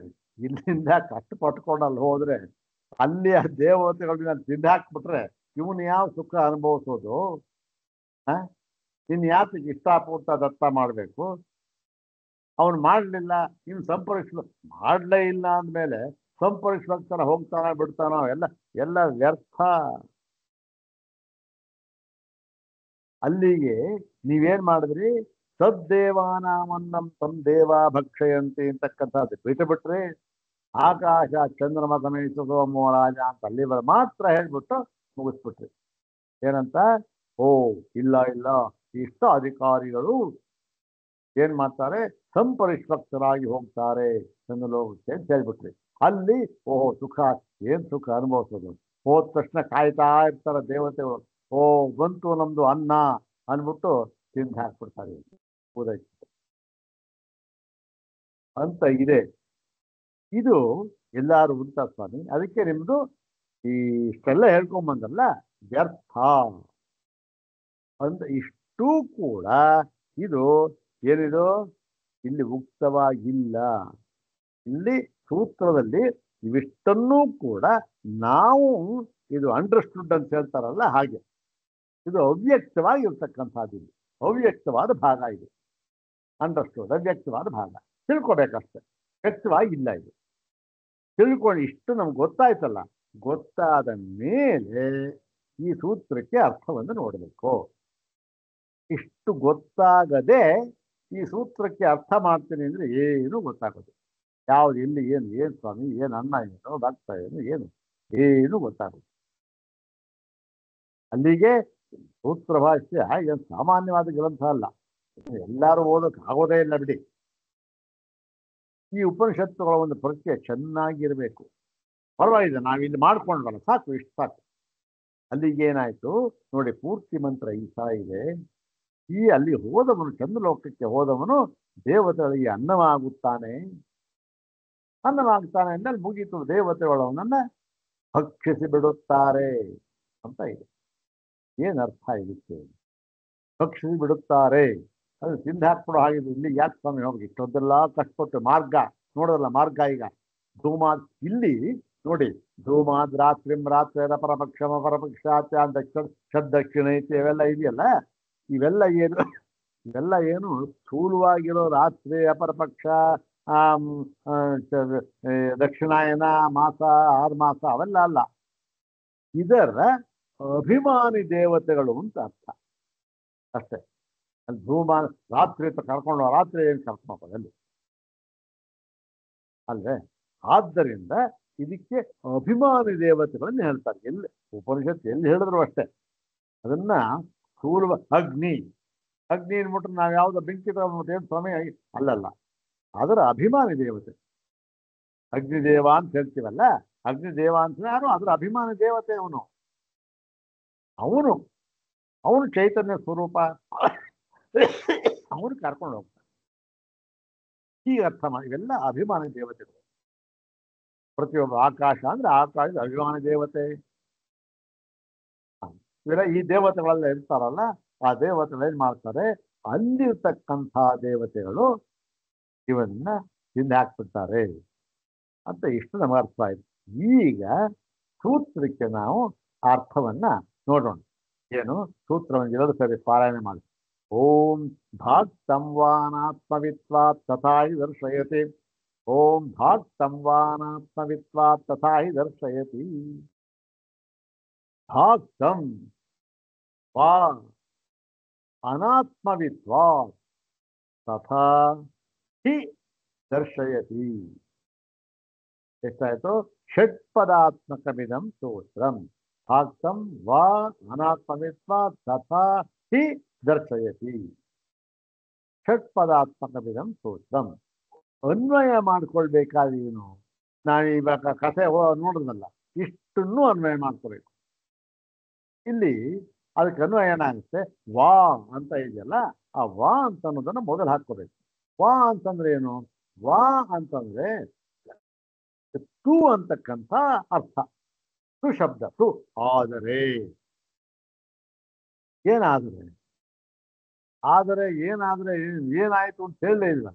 [SPEAKER 1] ಇಲ್ಲಿಂದ ಕಷ್ಟಪಟ್ಕೊಂಡಲ್ಲಿ ಹೋದ್ರೆ ಅಲ್ಲಿ ಆ ದೇವತೆಗಳನ್ನ ತಿಂದು ಹಾಕ್ಬಿಟ್ರೆ ಇವನು ಯಾವ ಸುಖ ಅನುಭವಿಸೋದು? ಇನ್ ಯಾತಕ್ಕೆ ಇಷ್ಟಪೂರ್ತ ದತ್ತ ಮಾಡಬೇಕು? ಅವನು ಮಾಡಲಿಲ್ಲ, ಇನ್ನು ಮಾಡಲೇ ಇಲ್ಲ ಅಂದಮೇಲೆ ಸಂಪರಿಸ್ಬೇಕಾನ ಹೋಗ್ತಾನ ಬಿಡ್ತಾನೋ ಎಲ್ಲ ಎಲ್ಲ ವ್ಯರ್ಥ. ಅಲ್ಲಿಗೆ ನೀವೇನ್ ಮಾಡಿದ್ರಿ? ಸದ್ದೇವಾನಾಮನ್ನಂ ತಂ ದೇವ ಭಕ್ಷಯಂತಿ ಅಂತಕ್ಕಂಥದ್ದು ಬಿಟ್ಟುಬಿಟ್ರಿ. ಆಕಾಶ ಚಂದ್ರಮ ಸಮೇತ ರಾಜ ಅಂತ ಅಲ್ಲಿ ಮಾತ್ರ ಹೇಳ್ಬಿಟ್ಟು ಮುಗಿಸ್ಬಿಟ್ರಿ. ಏನಂತ? ಓ ಇಲ್ಲ ಇಲ್ಲ, ಇಷ್ಟ ಅಧಿಕಾರಿಗಳು ಏನ್ ಮಾಡ್ತಾರೆ? ಸಂಪರಿಷ್ಪಕ್ತರಾಗಿ ಹೋಗ್ತಾರೆ ಚಂದ್ರಲೋಕಕ್ಕೆ ಅಂತ ಹೇಳ್ಬಿಟ್ರಿ. ಅಲ್ಲಿ ಓಹೋ ಸುಖ, ಏನ್ ಸುಖ ಅನುಭವಿಸೋದು? ಹೋದ ತಕ್ಷಣ ಕಾಯ್ತಾ ಇರ್ತಾರೆ ದೇವತೆಗಳು. ಓ ಬಂತು ನಮ್ದು ಅನ್ನ ಅನ್ಬಿಟ್ಟು ತಿಂದು ಹಾಕ್ಬಿಡ್ತಾರೆ ಅಂತ ಇದೆ. ಇದು ಎಲ್ಲಾರು ಉಂಟ ಸ್ವಾಮಿ. ಅದಕ್ಕೆ ನಿಮ್ದು ಈ ಇಷ್ಟೆಲ್ಲ ಹೇಳ್ಕೊಂಬಂದಲ್ಲ ವ್ಯರ್ಥ ಅಂತ. ಇಷ್ಟೂ ಕೂಡ ಇದು ಏನಿದು ಇಲ್ಲಿ ಉಕ್ತವಾಗಿಲ್ಲ. ಇಲ್ಲಿ ಸೂತ್ರದಲ್ಲಿ ಇವಿಷ್ಟನ್ನೂ ಕೂಡ ನಾವು ಇದು ಅಂಡರ್ಸ್ಟುಡ್ ಅಂತ ಹೇಳ್ತಾರಲ್ಲ ಹಾಗೆ ಇದು ಅವ್ಯಕ್ತವಾಗಿರ್ತಕ್ಕಂಥದ್ದು. ಇದು ಅವ್ಯಕ್ತವಾದ ಭಾಗ. ಇದು ಅಂಡರ್ಸ್ಟುಡ್ ಅವ್ಯಕ್ತವಾದ ಭಾಗ, ತಿಳ್ಕೊಬೇಕಷ್ಟೆ. ವ್ಯಕ್ತವಾಗಿ ಇಲ್ಲ ಇದು. ತಿಳ್ಕೊಂಡು ಇಷ್ಟು ನಮ್ಗೆ ಗೊತ್ತಾಯ್ತಲ್ಲ, ಗೊತ್ತಾದ ಮೇಲೆ ಈ ಸೂತ್ರಕ್ಕೆ ಅರ್ಥವನ್ನು ನೋಡಬೇಕು. ಇಷ್ಟು ಗೊತ್ತಾಗದೆ ಈ ಸೂತ್ರಕ್ಕೆ ಅರ್ಥ ಮಾಡ್ತೀನಿ ಅಂದ್ರೆ ಏನು ಗೊತ್ತಾಗೋದು? ಯಾವ್ದು ಎಲ್ಲಿ ಏನು ಏನು ಸ್ವಾಮಿ, ಏನು ಅನ್ನ ಏನು ಭಕ್ತ ಏನು ಏನು ಗೊತ್ತಾಗೋದು? ಅಲ್ಲಿಗೆ ಸೂತ್ರ ಭಾಷ್ಯ ಏನು ಸಾಮಾನ್ಯವಾದ ಗ್ರಂಥ ಅಲ್ಲ, ಎಲ್ಲರೂ ಓದೋಕೆ ಆಗೋದೇ ಇಲ್ಲ ಬಿಡಿ. ಈ ಉಪನಿಷತ್ತುಗಳ ಒಂದು ಪರಿಚಯ ಚೆನ್ನಾಗಿರ್ಬೇಕು. ಪರವಾಗಿಲ್ಲ, ನಾವಿಲ್ಲಿ ಮಾಡ್ಕೊಂಡ್ವಲ್ಲ ಸಾಕು, ಇಷ್ಟು ಸಾಕು. ಅಲ್ಲಿಗೆ ಏನಾಯ್ತು ನೋಡಿ, ಪೂರ್ತಿ ಮಂತ್ರ ಈಸಾ ಇದೆ. ಈ ಅಲ್ಲಿ ಹೋದವನು, ಚಂದ್ರಲೋಕಕ್ಕೆ ಹೋದವನು ದೇವತೆಗಳಿಗೆ ಅನ್ನವಾಗುತ್ತಾನೆ. ಅನ್ನವಾಗ್ತಾನೆ ಅಂದ್ರೆ ಮುಗೀತು, ದೇವತೆಗಳು ಅವನನ್ನ ಭಕ್ಷಿಸಿ ಬಿಡುತ್ತಾರೆ ಅಂತ ಇದೆ. ಏನರ್ಥ ಇದಕ್ಕೆ? ಭಕ್ಷಿಸಿ ಬಿಡುತ್ತಾರೆ ಅದು ತಿಂದು ಹಾಕ್ಬಿಡೋ ಹಾಗಿದ್ದು. ಇಲ್ಲಿ ಯಾಕೆ ಸ್ವಾಮಿ ಹೋಗಿ ಇಷ್ಟೊಂದೆಲ್ಲ ಕಷ್ಟಪಟ್ಟು ಮಾರ್ಗ ನೋಡೋದಲ್ಲ? ಮಾರ್ಗ ಈಗ ಧೂಮಾದ್ ಇಲ್ಲಿ ನೋಡಿ, ಧೂಮಾದ್ ರಾತ್ರಿಂ ರಾತ್ರಿ ಪರಪಕ್ಷಮ ಪರಪಕ್ಷಾಚ ದಕ್ಷಿಣ ಐತಿ ಇವೆಲ್ಲ ಇದೆಯಲ್ಲ. ಇವೆಲ್ಲ ಏನು ಸ್ಥೂಲವಾಗಿರೋ ರಾತ್ರಿ ಅಪರಪಕ್ಷ, ದಕ್ಷಿಣಾಯನ ಮಾಸ 6 ಮಾಸ ಅವೆಲ್ಲ ಅಲ್ಲ. ಇದರ ಅಭಿಮಾನಿ ದೇವತೆಗಳು ಅಂತ ಅರ್ಥ ಅಷ್ಟೇ. ಅಲ್ಲಿ ಧೂಮಾನ ರಾತ್ರಿ ಅಂತ ಕರ್ಕೊಂಡು, ರಾತ್ರಿ ಏನು ಕರ್ಕೊಂಡು ಅಲ್ಲಿ ಅಲ್ವೇ? ಆದ್ದರಿಂದ ಇದಕ್ಕೆ ಅಭಿಮಾನಿ ದೇವತೆಗಳನ್ನು ಹೇಳ್ತಾರೆ. ಎಲ್ಲಿ ಉಪನಿಷತ್ತು ಎಲ್ಲಿ ಹೇಳಿದ್ರು ಅಷ್ಟೇ. ಅದನ್ನ ಸ್ಥೂಲ ಅಗ್ನಿ ಅನ್ಬಿಟ್ರೆ ನಾವು ಯಾವ್ದು ಬೆಂಕಿ ತಗೊಂಡ್ಬಿಟ್ಟು ಏನು ಸ್ವಾಮಿ ಅಲ್ಲಲ್ಲ, ಅದರ ಅಭಿಮಾನಿ ದೇವತೆ ಅಗ್ನಿದೇವ ಅಂತ ಹೇಳ್ತೀವಲ್ಲ. ಅಗ್ನಿದೇವ ಅಂತ ಯಾರು? ಅದರ ಅಭಿಮಾನಿ ದೇವತೆ ಅವನು ಚೈತನ್ಯ ಸ್ವರೂಪ. ಅವನು ಕರ್ಕೊಂಡು ಹೋಗ್ತಾನೆ. ಈಗ ಅರ್ಥ ಮಾಡಿ, ಇವೆಲ್ಲ ಅಭಿಮಾನಿ ದೇವತೆಗಳು. ಪ್ರತಿಯೊಬ್ಬ ಆಕಾಶ ಅಂದ್ರೆ ಆಕಾಶದ ಅಭಿಮಾನಿ ದೇವತೆ. ಇವೆಲ್ಲ ಈ ದೇವತೆಗಳೆಲ್ಲ ಇರ್ತಾರಲ್ಲ, ಆ ದೇವತೆಗಳು ಏನ್ ಮಾಡ್ತಾರೆ? ಅಲ್ಲಿರ್ತಕ್ಕಂಥ ದೇವತೆಗಳು ಇವನ್ನ ತಿಂದು ಹಾಕ್ಬಿಡ್ತಾರೆ ಅಂತ. ಇಷ್ಟು ನಮಗೆ ಅರ್ಥ ಆಯ್ತು. ಈಗ ಸೂತ್ರಕ್ಕೆ ನಾವು ಅರ್ಥವನ್ನ ನೋಡೋಣ. ಏನು ಸೂತ್ರವನ್ನು 2 ಸರಿ ಪಾರಾಯಣ ಮಾಡಿ. ಓಂ ಭಾಗ್ ಸಂವಾನಾತ್ಮವಿತ್ವಾತ್ ತಥಾ ಹಿ ದರ್ಶಯತಿ. ಓಂ ಭಾಗ್ ಸಂವಾನಾತ್ಮವಿತ್ವಾತ್ ತಥಾ ಹಿ ದರ್ಶಯತಿ. ಭಾಗ್ ಸಂ ವಾ ಅನಾತ್ಮವಿತ್ವಾತ್ ತಥಾ ಹಿ ದರ್ಶಯತಿ. ಎಷ್ಟಾಯ್ತು? ಷಟ್ಪದಾತ್ಮಕಮಿದಂ ಸ್ತೋತ್ರಂ. ಭಾಕ್ತಂ ವಾ ಅನಾತ್ಮವಿತ್ವಾತ್ ತಥಾ ಹಿ ದರ್ಶಯತಿ. ಷಟ್ಪದಾತ್ಮಕಮಿದಂ ಸ್ತೋತ್ರಂ. ಅನ್ವಯ ಮಾಡ್ಕೊಳ್ಬೇಕಾದ್ರೆ ಏನು? ನಾನು ಇವಾಗ ಕಥೆ ನೋಡಿದ್ನಲ್ಲ, ಇಷ್ಟನ್ನು ಅನ್ವಯ ಮಾಡ್ಕೋಬೇಕು. ಇಲ್ಲಿ ಅದಕ್ಕೆ ಅನ್ವಯ ಏನಾಗುತ್ತೆ? ವಾ ಅಂತ ಇದೆಯಲ್ಲ, ಆ ವಾ ಅಂತ ಅನ್ನೋದನ್ನ ಮೊದಲು ಹಾಕೋಬೇಕು. ವಾ ಅಂತಂದ್ರೆ ಏನು? ವಾ ಅಂತಂದ್ರೆ ತು ಅಂತಕ್ಕಂಥ ಅರ್ಥ. ತು ಶಬ್ದ. ತು. ಆದರೆ ಏನಾದರೆ ಆದರೆ ಏನಾಯ್ತು ಅಂತ ಹೇಳಲೇ ಇಲ್ಲ.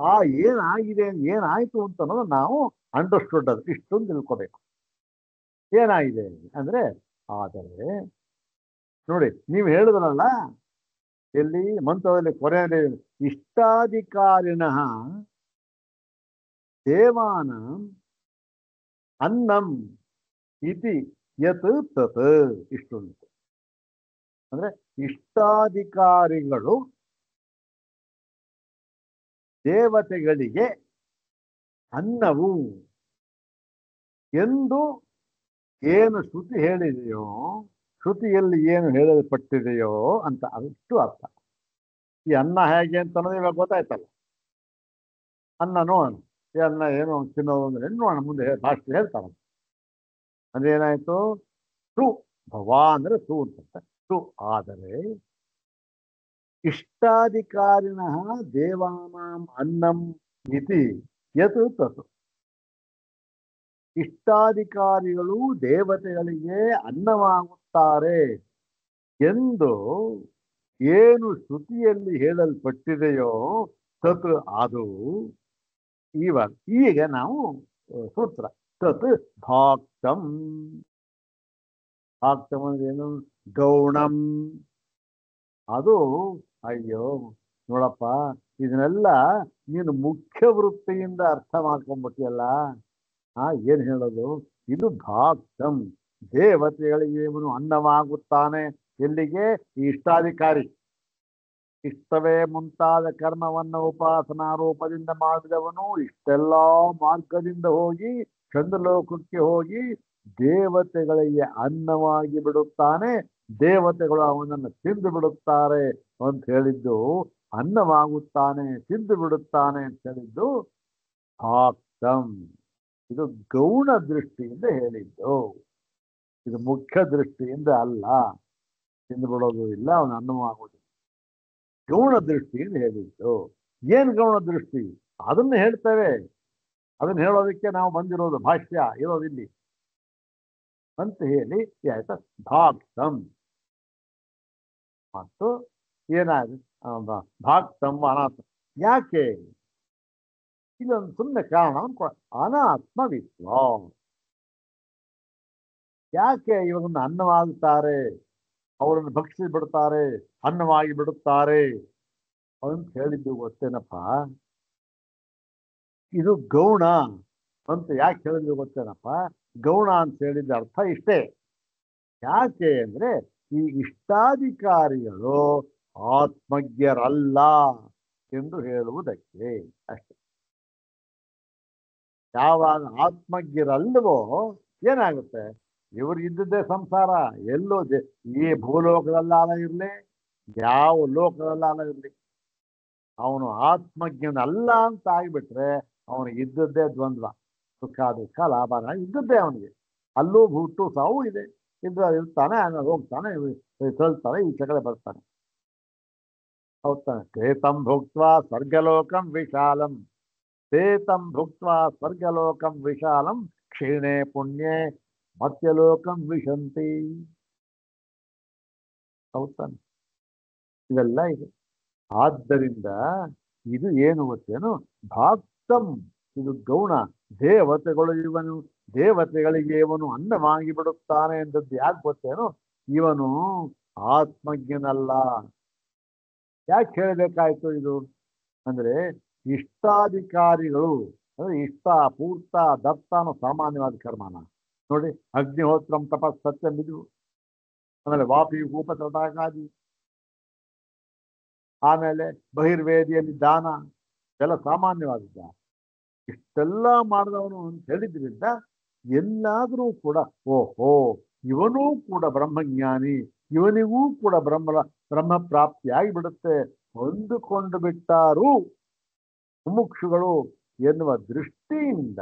[SPEAKER 1] ಆ ಏನಾಗಿದೆ ಏನಾಯ್ತು ಅಂತ ಅನ್ನೋದು ನಾವು ಅಂಡರ್ಸ್ಟುಡ್ ಅದು ಇಷ್ಟೊಂದು ತಿಳ್ಕೋಬೇಕು. ಏನಾಗಿದೆ ಅಂದ್ರೆ, ಆದರೆ ನೋಡಿ ನೀವು ಹೇಳಿದ್ರಲ್ಲ ಎಲ್ಲಿ ಮಂತ್ರದಲ್ಲಿ ಕೊನೆಯಲ್ಲಿ ಇಷ್ಟಾಧಿಕಾರಿಣ ದೇವಾನ ಅನ್ನಂ ಇತಿ ಯತ್ ತತ್ ಇಷ್ಟುಂಟು. ಅಂದ್ರೆ ಇಷ್ಟಾಧಿಕಾರಿಗಳು ದೇವತೆಗಳಿಗೆ ಅನ್ನವು ಎಂದು ಏನು ಶ್ರುತಿ ಹೇಳಿದೆಯೋ, ಶ್ರುತಿಯಲ್ಲಿ ಏನು ಹೇಳಲ್ಪಟ್ಟಿದೆಯೋ ಅಂತ ಅಷ್ಟು ಅರ್ಥ. ಈ ಅನ್ನ ಹೇಗೆ ಅಂತ ಅನ್ನೋದು ಇವಾಗ ಗೊತ್ತಾಯ್ತಲ್ಲ. ಅನ್ನ ನೋಡೋಣ, ಈ ಅನ್ನ ಏನು ತಿನ್ನೋದು ಅಂದ್ರೆ ನೋಡೋಣ, ಮುಂದೆ ಭಾಷೆ ಹೇಳ್ತಾರೆ. ಅದೇನಾಯ್ತು, ಸು ಭವಾ ಅಂದ್ರೆ ಸು ಅಂತ ಸು. ಆದರೆ ಇಷ್ಟಾಧಿಕಾರಿಣ ದೇವಾನಾಂ ಅನ್ನಂ ಇತಿ ಯತ್ ತತ್. ಇಷ್ಟಾಧಿಕಾರಿಗಳು ದೇವತೆಗಳಿಗೆ ಅನ್ನವಾಗುತ್ತಾರೆ ಎಂದು ಏನು ಶ್ರುತಿಯಲ್ಲಿ ಹೇಳಲ್ಪಟ್ಟಿದೆಯೋ ತತ್ ಅದು. ಈಗ ನಾವು ಸೂತ್ರ ತತ್ ಭಾಕ್ತಂ. ಭಾಕ್ತಂ ಅಂದ್ರೆ ಏನು? ಗೌಣಂ. ಅದು ಅಯ್ಯೋ ನೋಡಪ್ಪ, ಇದನ್ನೆಲ್ಲ ನೀನು ಮುಖ್ಯ ವೃತ್ತಿಯಿಂದ ಅರ್ಥ ಮಾಡ್ಕೊಂಡ್ಬಿಟ್ಟಿಯಲ್ಲ. ಏನ್ ಹೇಳೋದು? ಇದು ಭಾಕ್ತಂ, ದೇವತೆಗಳಿಗೆ ಇವನು ಅನ್ನವಾಗುತ್ತಾನೆ. ಎಲ್ಲಿಗೆ? ಈ ಇಷ್ಟಾಧಿಕಾರಿ. ಇಷ್ಟವೇ ಮುಂತಾದ ಕರ್ಮವನ್ನು ಉಪಾಸನಾ ರೂಪದಿಂದ ಮಾಡಿದವನು ಇಷ್ಟೆಲ್ಲಾ ಮಾರ್ಗದಿಂದ ಹೋಗಿ ಚಂದ್ರಲೋಕಕ್ಕೆ ಹೋಗಿ ದೇವತೆಗಳಿಗೆ ಅನ್ನವಾಗಿ ಬಿಡುತ್ತಾನೆ. ದೇವತೆಗಳು ಅವನನ್ನು ತಿಂದು ಬಿಡುತ್ತಾರೆ ಅಂತ ಹೇಳಿದ್ದು, ಅನ್ನವಾಗುತ್ತಾನೆ ತಿಂದು ಬಿಡುತ್ತಾನೆ ಅಂತ ಹೇಳಿದ್ದು ಭಾಕ್ತಂ. ಇದು ಗೌಣ ದೃಷ್ಟಿಯಿಂದ ಹೇಳಿದ್ದು, ಇದು ಮುಖ್ಯ ದೃಷ್ಟಿಯಿಂದ ಅಲ್ಲ. ತಿಂದು ಬಿಡೋದು ಇಲ್ಲ, ಅವನು ಅನ್ನವಾಗುವುದು. ಗೌಣ ದೃಷ್ಟಿಯಿಂದ ಹೇಳಿದ್ದು. ಏನ್ ಗೌಣ ದೃಷ್ಟಿ? ಅದನ್ನ ಹೇಳ್ತೇವೆ. ಅದನ್ನ ಹೇಳೋದಕ್ಕೆ ನಾವು ಬಂದಿರೋದು, ಭಾಷ್ಯ ಇರೋದಿಲ್ಲಿ ಅಂತ ಹೇಳಿ ಆಯ್ತಾ. ಭಾಕ್ತಂ ಮತ್ತು ಏನಾದ್ರು ಭಾಕ್ತಂ ಅನಾತ್ಮ. ಯಾಕೆ? ಇದೊಂದು ಸುಮ್ಮನೆ ಕಾರಣ. ಅನಾತ್ಮ ವಿಶ್ವಾಸ. ಯಾಕೆ ಇವಾಗ ಅನ್ನವಾಗುತ್ತಾರೆ, ಅವರನ್ನು ಭಕ್ಷಿಸಿ ಬಿಡುತ್ತಾರೆ, ಅನ್ನವಾಗಿ ಬಿಡುತ್ತಾರೆ ಅಂತ ಹೇಳಿದ್ದು ಗೊತ್ತೇನಪ್ಪ? ಇದು ಗೌಣ ಅಂತ ಯಾಕೆ ಹೇಳಿದ್ದು ಗೊತ್ತೇನಪ್ಪ? ಗೌಣ ಅಂತ ಹೇಳಿದ ಅರ್ಥ ಇಷ್ಟೇ. ಯಾಕೆ ಅಂದ್ರೆ ಈ ಇಷ್ಟಾಧಿಕಾರಿಗಳು ಆತ್ಮಜ್ಞರಲ್ಲ ಎಂದು ಹೇಳುವುದಕ್ಕೆ ಅಷ್ಟೆ. ಯಾವಾಗ ಆತ್ಮಜ್ಞರಲ್ಲವೋ ಏನಾಗುತ್ತೆ? ಇವರು ಇದ್ದದ್ದೇ ಸಂಸಾರ. ಎಲ್ಲೋ ಈ ಭೂಲೋಕದಲ್ಲಾಲ ಇರಲಿ, ಯಾವ ಲೋಕದಲ್ಲಾಲ ಇರಲಿ, ಅವನು ಆತ್ಮಜ್ಞನಲ್ಲ ಅಂತ ಆಗಿಬಿಟ್ರೆ ಅವನಿಗೆ ಇದ್ದದ್ದೇ ದ್ವಂದ್ವ, ಸುಖ ದುಃಖ ಲಾಭ ಇದ್ದದ್ದೇ ಅವನಿಗೆ. ಅಲ್ಲೂ ಹುಟ್ಟು ಸಾವು ಇದೆ. ಇರ್ತಾನೆ, ಆಮೇಲೆ ಹೋಗ್ತಾನೆ, ಸಲ್ತಾನೆ, ಈ ಕಡೆ ಬರ್ತಾನೆ. ಹೌದಾನೆ. ಶ್ವೇತಂ ಭುಕ್ತ್ವಾ ಸ್ವರ್ಗಲೋಕಂ ವಿಶಾಲಂ, ಶ್ವೇತಂ ಭುಕ್ತ್ವಾ ಸ್ವರ್ಗಲೋಕಂ ವಿಶಾಲಂ ಕ್ಷೀಣೆ ಪುಣ್ಯೆ ಮತ್ಯಲೋಕಂ ವಿಶಂತಿ. ಹೌದಾನೆ. ಇವೆಲ್ಲ ಇದೆ. ಆದ್ದರಿಂದ ಇದು ಏನು ಗೊತ್ತೇನು? ಭಾಕ್ತಂ, ಇದು ಗೌಣ. ದೇವತೆಗಳಿಗೆ ಇವನು ಅನ್ನವಾಗಿ ಬಿಡುತ್ತಾನೆ ಎಂದದ್ದು ಯಾಕೆ ಗೊತ್ತೇನು? ಇವನು ಆತ್ಮಜ್ಞನಲ್ಲ. ಯಾಕೆ ಹೇಳಬೇಕಾಯ್ತು ಇದು ಅಂದ್ರೆ, ಇಷ್ಟಾಧಿಕಾರಿಗಳು ಅಂದ್ರೆ ಇಷ್ಟ ಪೂರ್ತ ದತ್ತಾನು ಸಾಮಾನ್ಯವಾದ ಕರ್ಮನ ನೋಡಿ. ಅಗ್ನಿಹೋತ್ರಂ ತಪಸ್ ಸತ್ಯಂ ಇದು, ಆಮೇಲೆ ವಾಪಿ ಕೂಪ ತಟಾಕಾದಿ, ಆಮೇಲೆ ಬಹಿರ್ವೇದಿಯಲ್ಲಿ ದಾನ, ಎಲ್ಲ ಸಾಮಾನ್ಯವಾದಿದ್ದ. ಇಷ್ಟೆಲ್ಲ ಮಾಡಿದವನು ಅಂತ ಹೇಳಿದ್ರಿಂದ ಎಲ್ಲಾದರೂ ಕೂಡ ಓಹೋ ಇವನೂ ಕೂಡ ಬ್ರಹ್ಮಜ್ಞಾನಿ, ಇವನಿಗೂ ಕೂಡ ಬ್ರಹ್ಮ ಪ್ರಾಪ್ತಿಯಾಗಿ ಬಿಡುತ್ತೆ ಹೊಂದಿಕೊಂಡು ಬಿಟ್ಟಾರು ಮುಮುಕ್ಷುಗಳು ಎನ್ನುವ ದೃಷ್ಟಿಯಿಂದ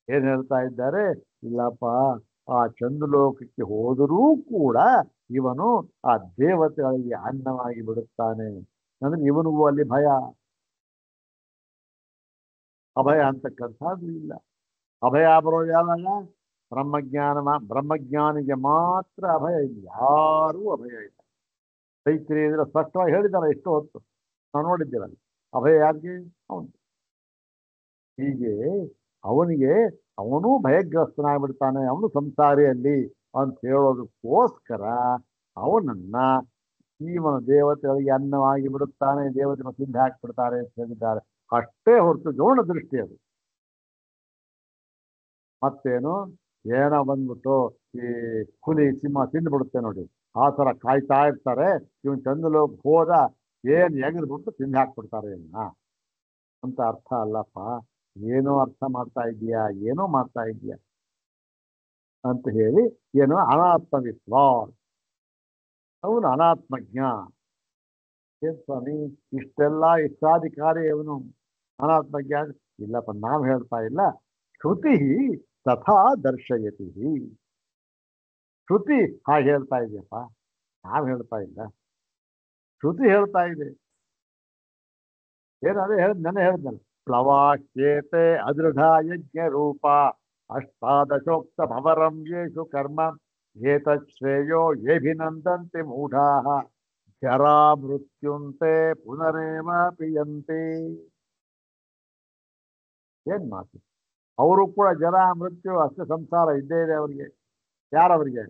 [SPEAKER 1] ಏನ್ ಹೇಳ್ತಾ ಇದ್ದಾರೆ? ಇಲ್ಲಪ್ಪ, ಆ ಚಂದ್ರಲೋಕಕ್ಕೆ ಹೋದರೂ ಕೂಡ ಇವನು ಆ ದೇವತೆಗಳಿಗೆ ಅನ್ನವಾಗಿ ಬಿಡುತ್ತಾನೆ. ಅಂದ್ರೆ ಇವನಿಗೂ ಅಲ್ಲಿ ಅಭಯ ಅಂತಕ್ಕಂಥದ್ದು ಇಲ್ಲ. ಅಭಯ ಬರೋದು ಯಾವಾಗ? ಬ್ರಹ್ಮಜ್ಞಾನಿಗೆ ಮಾತ್ರ ಅಭಯ ಇಲ್ಲ, ಯಾರೂ ಅಭಯ ಇಲ್ಲ. ತೈತ್ರಿ ಇದ್ರೆ ಸ್ಪಷ್ಟವಾಗಿ ಹೇಳಿದ್ದಾರೆ ಎಷ್ಟು ಹೊತ್ತು ನಾವು ನೋಡಿದ್ದೇವಲ್ಲ. ಅಭಯ ಯಾರಿಗೆ? ಅವನು. ಹೀಗೆ ಅವನಿಗೆ ಅವನೂ ಭಯಗ್ರಸ್ತನಾಗ್ಬಿಡ್ತಾನೆ, ಅವನು ಸಂಸಾರಿಯಲ್ಲಿ ಅಂತ ಹೇಳೋದಕ್ಕೋಸ್ಕರ ಅವನನ್ನ ಜೀವನ ದೇವತೆಗಳಿಗೆ ಅನ್ನವಾಗಿ ಬಿಡುತ್ತಾನೆ, ದೇವತೆ ತಿಂದು ಹಾಕ್ಬಿಡ್ತಾರೆ ಅಂತ ಹೇಳಿದ್ದಾರೆ. ಅಷ್ಟೇ ಹೊರತು ಜೋಣ ದೃಷ್ಟಿ ಅದು. ಮತ್ತೇನು ಏನೋ ಬಂದ್ಬಿಟ್ಟು ಈ ಹುಲಿ ಸಿಂಹ ತಿಂದ್ಬಿಡುತ್ತೆ ನೋಡಿ, ಆ ಥರ ಕಾಯ್ತಾ ಇರ್ತಾರೆ. ಇವನ್ ಚಂದ್ರಲೋಕ ಹೋದ ಏನ್ ಎಗರ್ಬಿಟ್ಟು ತಿಂದು ಹಾಕ್ಬಿಡ್ತಾರೆ ಅಂತ ಅರ್ಥ ಅಲ್ಲಪ್ಪ. ಏನೋ ಅರ್ಥ ಮಾಡ್ತಾ ಇದೀಯಾ, ಏನೋ ಮಾಡ್ತಾ ಇದೀಯ ಅಂತ ಹೇಳಿ ಏನೋ ಅನಾತ್ಮವಿಶ್ವಾಸ, ಅವನು ಅನಾತ್ಮಜ್ಞ. ಏನ್ ಸ್ವಾಮಿ ಇಷ್ಟೆಲ್ಲ ಇಷ್ಟಾಧಿಕಾರಿ ಅವನು ಅನಾತ್ಮಜ್ಞ? ಇಲ್ಲಪ್ಪ, ನಾವು ಹೇಳ್ತಾ ಇಲ್ಲ, ಶ್ರುತಿ ತಥಾ ದರ್ಶಯತಿ. ಶ್ರುತಿ ಹಾಗೆ ಹೇಳ್ತಾ ಇದೆಯಪ್ಪ, ನಾವು ಹೇಳ್ತಾ ಇಲ್ಲ, ಶ್ರುತಿ ಹೇಳ್ತಾ ಇದೆ. ಏನಾದ್ರೆ ನೆನೆ ಹೇಳ್ದಲ್ಲ, ಪ್ಲವಾಕ್ಯೇತೆ ಅದೃಢ ಯಜ್ಞ ರೂಪ ಅಷ್ಟಾದಶೋಕ್ತ ಭವರಂ ಯೇಷು ಕರ್ಮ ಏತಶ್ರೇಯೋ ಯೇಭಿನಂದಂತೆ ಮೂಢಾ ಜರಾ ಮೃತ್ಯುಂತೆ ಪುನರೇವ ಪಿಯಂತೆ. ಏನ್ ಮಾತು! ಅವರು ಕೂಡ ಜರ ಮೃತ್ಯು ಅಷ್ಟೇ ಸಂಸಾರ ಇದ್ದೇ ಇದೆ ಅವರಿಗೆ. ಯಾರವರಿಗೆ?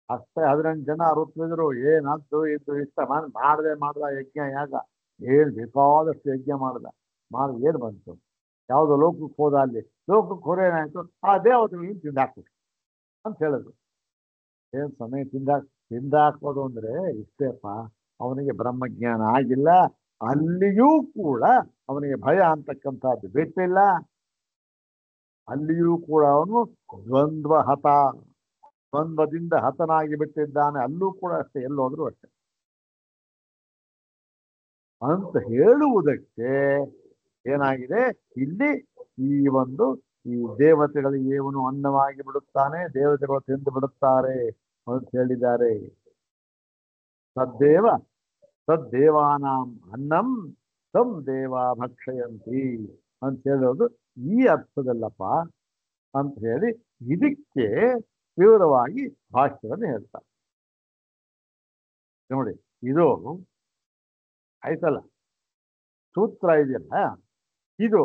[SPEAKER 1] ಅಷ್ಟೇ 18 ಜನ ಋತ್ವಿದ್ರು ಏನಾದ್ದು ಇದ್ದು ಇಷ್ಟ ಮಾಡ್ದ ಯಜ್ಞ ಯಾಗ ಏನ್ ಬೇಕಾದಷ್ಟು ಯಜ್ಞ ಮಾಡ್ದ ಏನು ಬಂತು? ಯಾವುದೋ ಲೋಕಕ್ಕೆ ಹೋದ, ಅಲ್ಲಿ ಲೋಕಕ್ಕೆ ಹೊರೇನಾಯ್ತು, ಆ ದೇವತೆಗಳಿಗೆ ತಿಂದಾಕ್ಬಿಟ್ಟು ಅಂತ ಹೇಳಿದ್ರು. ಏನ್ ಸಮಯ ತಿಂದಾಕೋದು ಅಂದ್ರೆ ಇಷ್ಟೇಪ್ಪ. ಅವನಿಗೆ ಬ್ರಹ್ಮಜ್ಞಾನ ಆಗಿಲ್ಲ, ಅಲ್ಲಿಯೂ ಕೂಡ ಅವನಿಗೆ ಭಯ ಅಂತಕ್ಕಂಥದ್ದು ಬಿಟ್ಟಿಲ್ಲ, ಅಲ್ಲಿಯೂ ಕೂಡ ಅವನು ದ್ವಂದ್ವದಿಂದ ಹತನಾಗಿ ಬಿಟ್ಟಿದ್ದಾನೆ. ಅಲ್ಲೂ ಕೂಡ ಅಷ್ಟೇ, ಎಲ್ಲೋದ್ರೂ ಅಷ್ಟೇ ಅಂತ ಹೇಳುವುದಕ್ಕೆ ಏನಾಗಿದೆ ಇಲ್ಲಿ, ಈ ದೇವತೆಗಳಿಗೆ ಇವನು ಅನ್ನವಾಗಿ ಬಿಡುತ್ತಾನೆ, ದೇವತೆಗಳು ತಿಂದು ಬಿಡುತ್ತಾರೆ ಅಂತ ಹೇಳಿದ್ದಾರೆ. ಸದ್ದೇವಾನಾಂ ಅನ್ನಂ ತಂ ದೇವ ಭಕ್ಷಯಂತಿ ಅಂತ ಹೇಳೋದು ಈ ಅರ್ಥದಲ್ಲಪ್ಪ ಅಂತ ಹೇಳಿ ಇದಕ್ಕೆ ವಿವರವಾಗಿ ಭಾಷ್ಯವನ್ನು ಹೇಳ್ತಾರೆ ನೋಡಿ. ಇದು ಆಯ್ತಲ್ಲ, ಸೂತ್ರ ಇದೆಯಲ್ಲ, ಇದು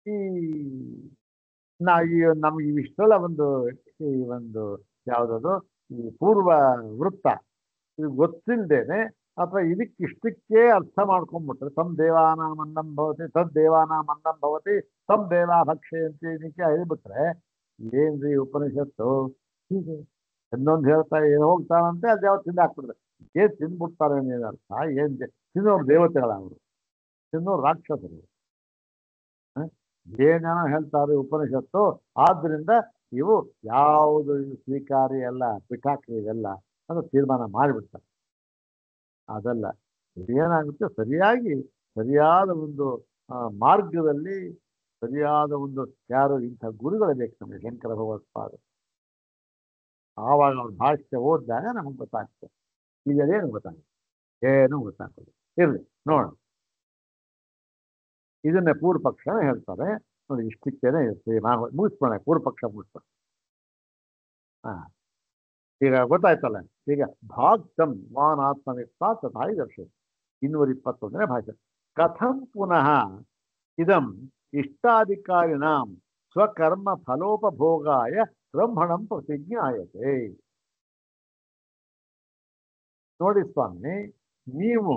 [SPEAKER 1] ಈ ನಮ್ಗೆ ಇಷ್ಟೆಲ್ಲ ಒಂದು ಯಾವುದದು ಈ ಪೂರ್ವ ವೃತ್ತ ಇದು ಗೊತ್ತಿಲ್ಲದೇನೆ ಅಥವಾ ಇದಕ್ಕಿಷ್ಟಕ್ಕೆ ಅರ್ಥ ಮಾಡ್ಕೊಂಡ್ಬಿಟ್ರೆ ತಮ್ ದೇವಾನಾಂ ಅನ್ನಂ ಭವತಿ ತದ್ದೇವಾನಾಂ ಅನ್ನಂ ಭವತಿ ತಮ್ ದೇವಾ ಭಕ್ಷಯಂತಿ ಇದಕ್ಕೆ ಹೇಳ್ಬಿಟ್ರೆ ಏನ್ರಿ ಉಪನಿಷತ್ತು ಹೀಗೆ ಇನ್ನೊಂದು ಹೇಳ್ತಾ ಹೋಗ್ತಾನಂತೆ ಅದು ಯಾವ ತಿಂದು ಹಾಕ್ಬಿಡ್ರೆ ಏನ್ ತಿಂದ್ಬಿಡ್ತಾರೆ ಅನ್ನೋದು ಅರ್ಥ. ಏನ್ ತಿನ್ನೋರು ದೇವತೆಗಳ ಅವರು, ತಿನ್ನೋರು ರಾಕ್ಷಸರು, ಏನೇನೋ ಹೇಳ್ತಾರೆ ಉಪನಿಷತ್ತು. ಆದ್ರಿಂದ ಇವು ಯಾವುದು ಸ್ವೀಕಾರಿ ಅಲ್ಲ, ಪಿಠಾಕ್ರಿ ಇದೆಲ್ಲ ಅಂತ ತೀರ್ಮಾನ ಮಾಡಿಬಿಡ್ತಾರೆ. ಅದಲ್ಲ, ಇದೇನಾಗುತ್ತೆ, ಸರಿಯಾದ ಒಂದು ಮಾರ್ಗದಲ್ಲಿ ಸರಿಯಾದ ಯಾರು ಇಂಥ ಗುರುಗಳು ಬೇಕು ನಮಗೆ, ಶಂಕರ ಭಗವತ್ಪಾದ. ಆವಾಗ ಅವ್ರ ಭಾಷ್ಯ ಓದಿದಾಗ ನಮಗೆ ಗೊತ್ತಾಗ್ತದೆ. ಈಗ ಏನು ಗೊತ್ತಾಗುತ್ತೆ? ಏನು ಗೊತ್ತಾಗ್ತದೆ. ಇರಲಿ ನೋಡೋಣ. ಇದನ್ನೇ ಪೂರ್ವ ಪಕ್ಷ ಹೇಳ್ತಾರೆ ನೋಡಿ. ಇಷ್ಟಕ್ಕೇನೆ ಮುಗಿಸ್ಬೋಣ, ಪೂರ್ವ ಪಕ್ಷ ಮುಗಿಸ್ಬೋಣ. ಈಗ ಗೊತ್ತಾಯ್ತಲ್ಲ. ಈಗ ಭಾಗ್ತಂ ವಾನಾತ್ಮವಿತ್ತಾ ತಥಾಯಿ ದರ್ಶನ 221ನೇ ಭಾಷೆ. ಕಥಂ ಪುನಃ ಇದಂ ಇಷ್ಟಾಧಿಕಾರಿಣಾಂ ಸ್ವಕರ್ಮ ಫಲೋಪಭೋಗಾಯ ಬ್ರಹ್ಮಣಂ ಪ್ರತಿಜ್ಞಾಯತೆ. ನೋಡಿ ಸ್ವಾಮಿ, ನೀವು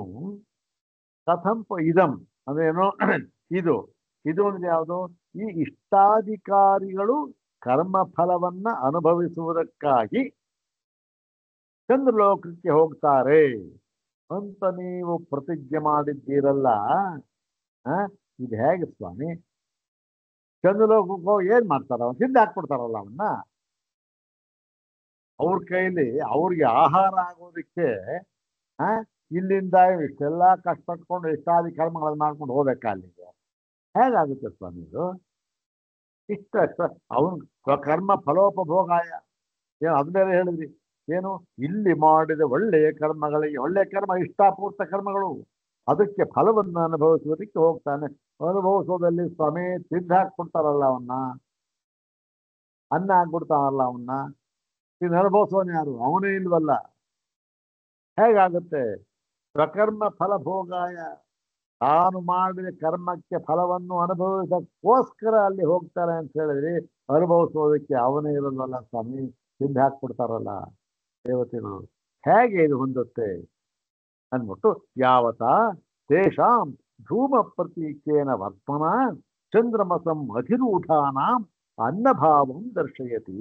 [SPEAKER 1] ಕಥಂ ಇದಂ ಅಂದ್ರೇನು? ಇದು ಅಂದ್ರೆ ಯಾವುದು? ಈ ಇಷ್ಟಾಧಿಕಾರಿಗಳು ಕರ್ಮಫಲವನ್ನ ಅನುಭವಿಸುವುದಕ್ಕಾಗಿ ಚಂದ್ರಲೋಕಕ್ಕೆ ಹೋಗ್ತಾರೆ ಅಂತ ನೀವು ಪ್ರತಿಜ್ಞೆ ಮಾಡಿದ್ದೀರಲ್ಲ, ಇದು ಹೇಗೆ ಸ್ವಾಮಿ? ಚಂದ್ರಲೋಕಕ್ಕೆ ಹೋಗಿ ಏನ್ ಮಾಡ್ತಾರ? ಅವನು ತಿಂದು ಹಾಕ್ಬಿಡ್ತಾರಲ್ಲ ಅವನ್ನ. ಅವ್ರ ಕೈಲಿ ಅವ್ರಿಗೆ ಆಹಾರ ಆಗೋದಕ್ಕೆ ಇಲ್ಲಿಂದ ಇಷ್ಟೆಲ್ಲ ಕಷ್ಟಪಟ್ಕೊಂಡು ಇಷ್ಟಾದಿ ಕರ್ಮಗಳನ್ನು ಮಾಡ್ಕೊಂಡು ಹೋಗ್ಬೇಕಾ ಅಲ್ಲಿಗೆ? ಹೇಗಾಗುತ್ತೆ ಸ್ವಾಮಿ ಇದು? ಇಷ್ಟ ಅವನು ಸ್ವಕರ್ಮ ಫಲೋಪಭೋಗಾಯ ಏನು ಅದು ಬೇರೆ ಹೇಳಿದ್ರಿ. ಏನು ಇಲ್ಲಿ ಮಾಡಿದ ಒಳ್ಳೆಯ ಕರ್ಮಗಳಿಗೆ, ಒಳ್ಳೆಯ ಕರ್ಮ ಇಷ್ಟಾಪೂರ್ತ ಕರ್ಮಗಳು, ಅದಕ್ಕೆ ಫಲವನ್ನು ಅನುಭವಿಸುವುದಕ್ಕೆ ಹೋಗ್ತಾನೆ. ಅನುಭವಿಸೋದಲ್ಲಿ ಸ್ವಾಮಿ ತಿಂದು ಹಾಕ್ಬಿಡ್ತಾರಲ್ಲ ಅವನ್ನ, ಅನ್ನ ಹಾಕ್ಬಿಡ್ತಾನಲ್ಲ ಅವನ್ನ. ಇನ್ನು ಅನುಭವಿಸೋನು ಯಾರು? ಅವನೇ ಇಲ್ವಲ್ಲ. ಹೇಗಾಗುತ್ತೆ? ಸ್ವಕರ್ಮ ಫಲಭೋಗಾಯ, ತಾನು ಮಾಡಿದ ಕರ್ಮಕ್ಕೆ ಫಲವನ್ನು ಅನುಭವಿಸಕ್ಕೋಸ್ಕರ ಅಲ್ಲಿ ಹೋಗ್ತಾರೆ ಅಂತ ಹೇಳಿದ್ರಿ. ಅನುಭವಿಸೋದಕ್ಕೆ ಅವನೇ ಇರಲ್ವಲ್ಲ ಸ್ವಾಮಿ, ಸಿದ್ಧ ಹಾಕ್ಬಿಡ್ತಾರಲ್ಲ ದೇವತೆಗಳು. ಹೇಗೆ ಇದು ಹೊಂದುತ್ತೆ ಅಂದ್ಬಿಟ್ಟು, ಯಾವತ ತೇಷಾಂ ಧೂಮ ಪ್ರತೀಕೇನ ವರ್ತನ ಚಂದ್ರಮಸಂ ಅಧಿರೂಢಾನಾಂ ಅನ್ನಭಾವಂ ದರ್ಶಯತಿ.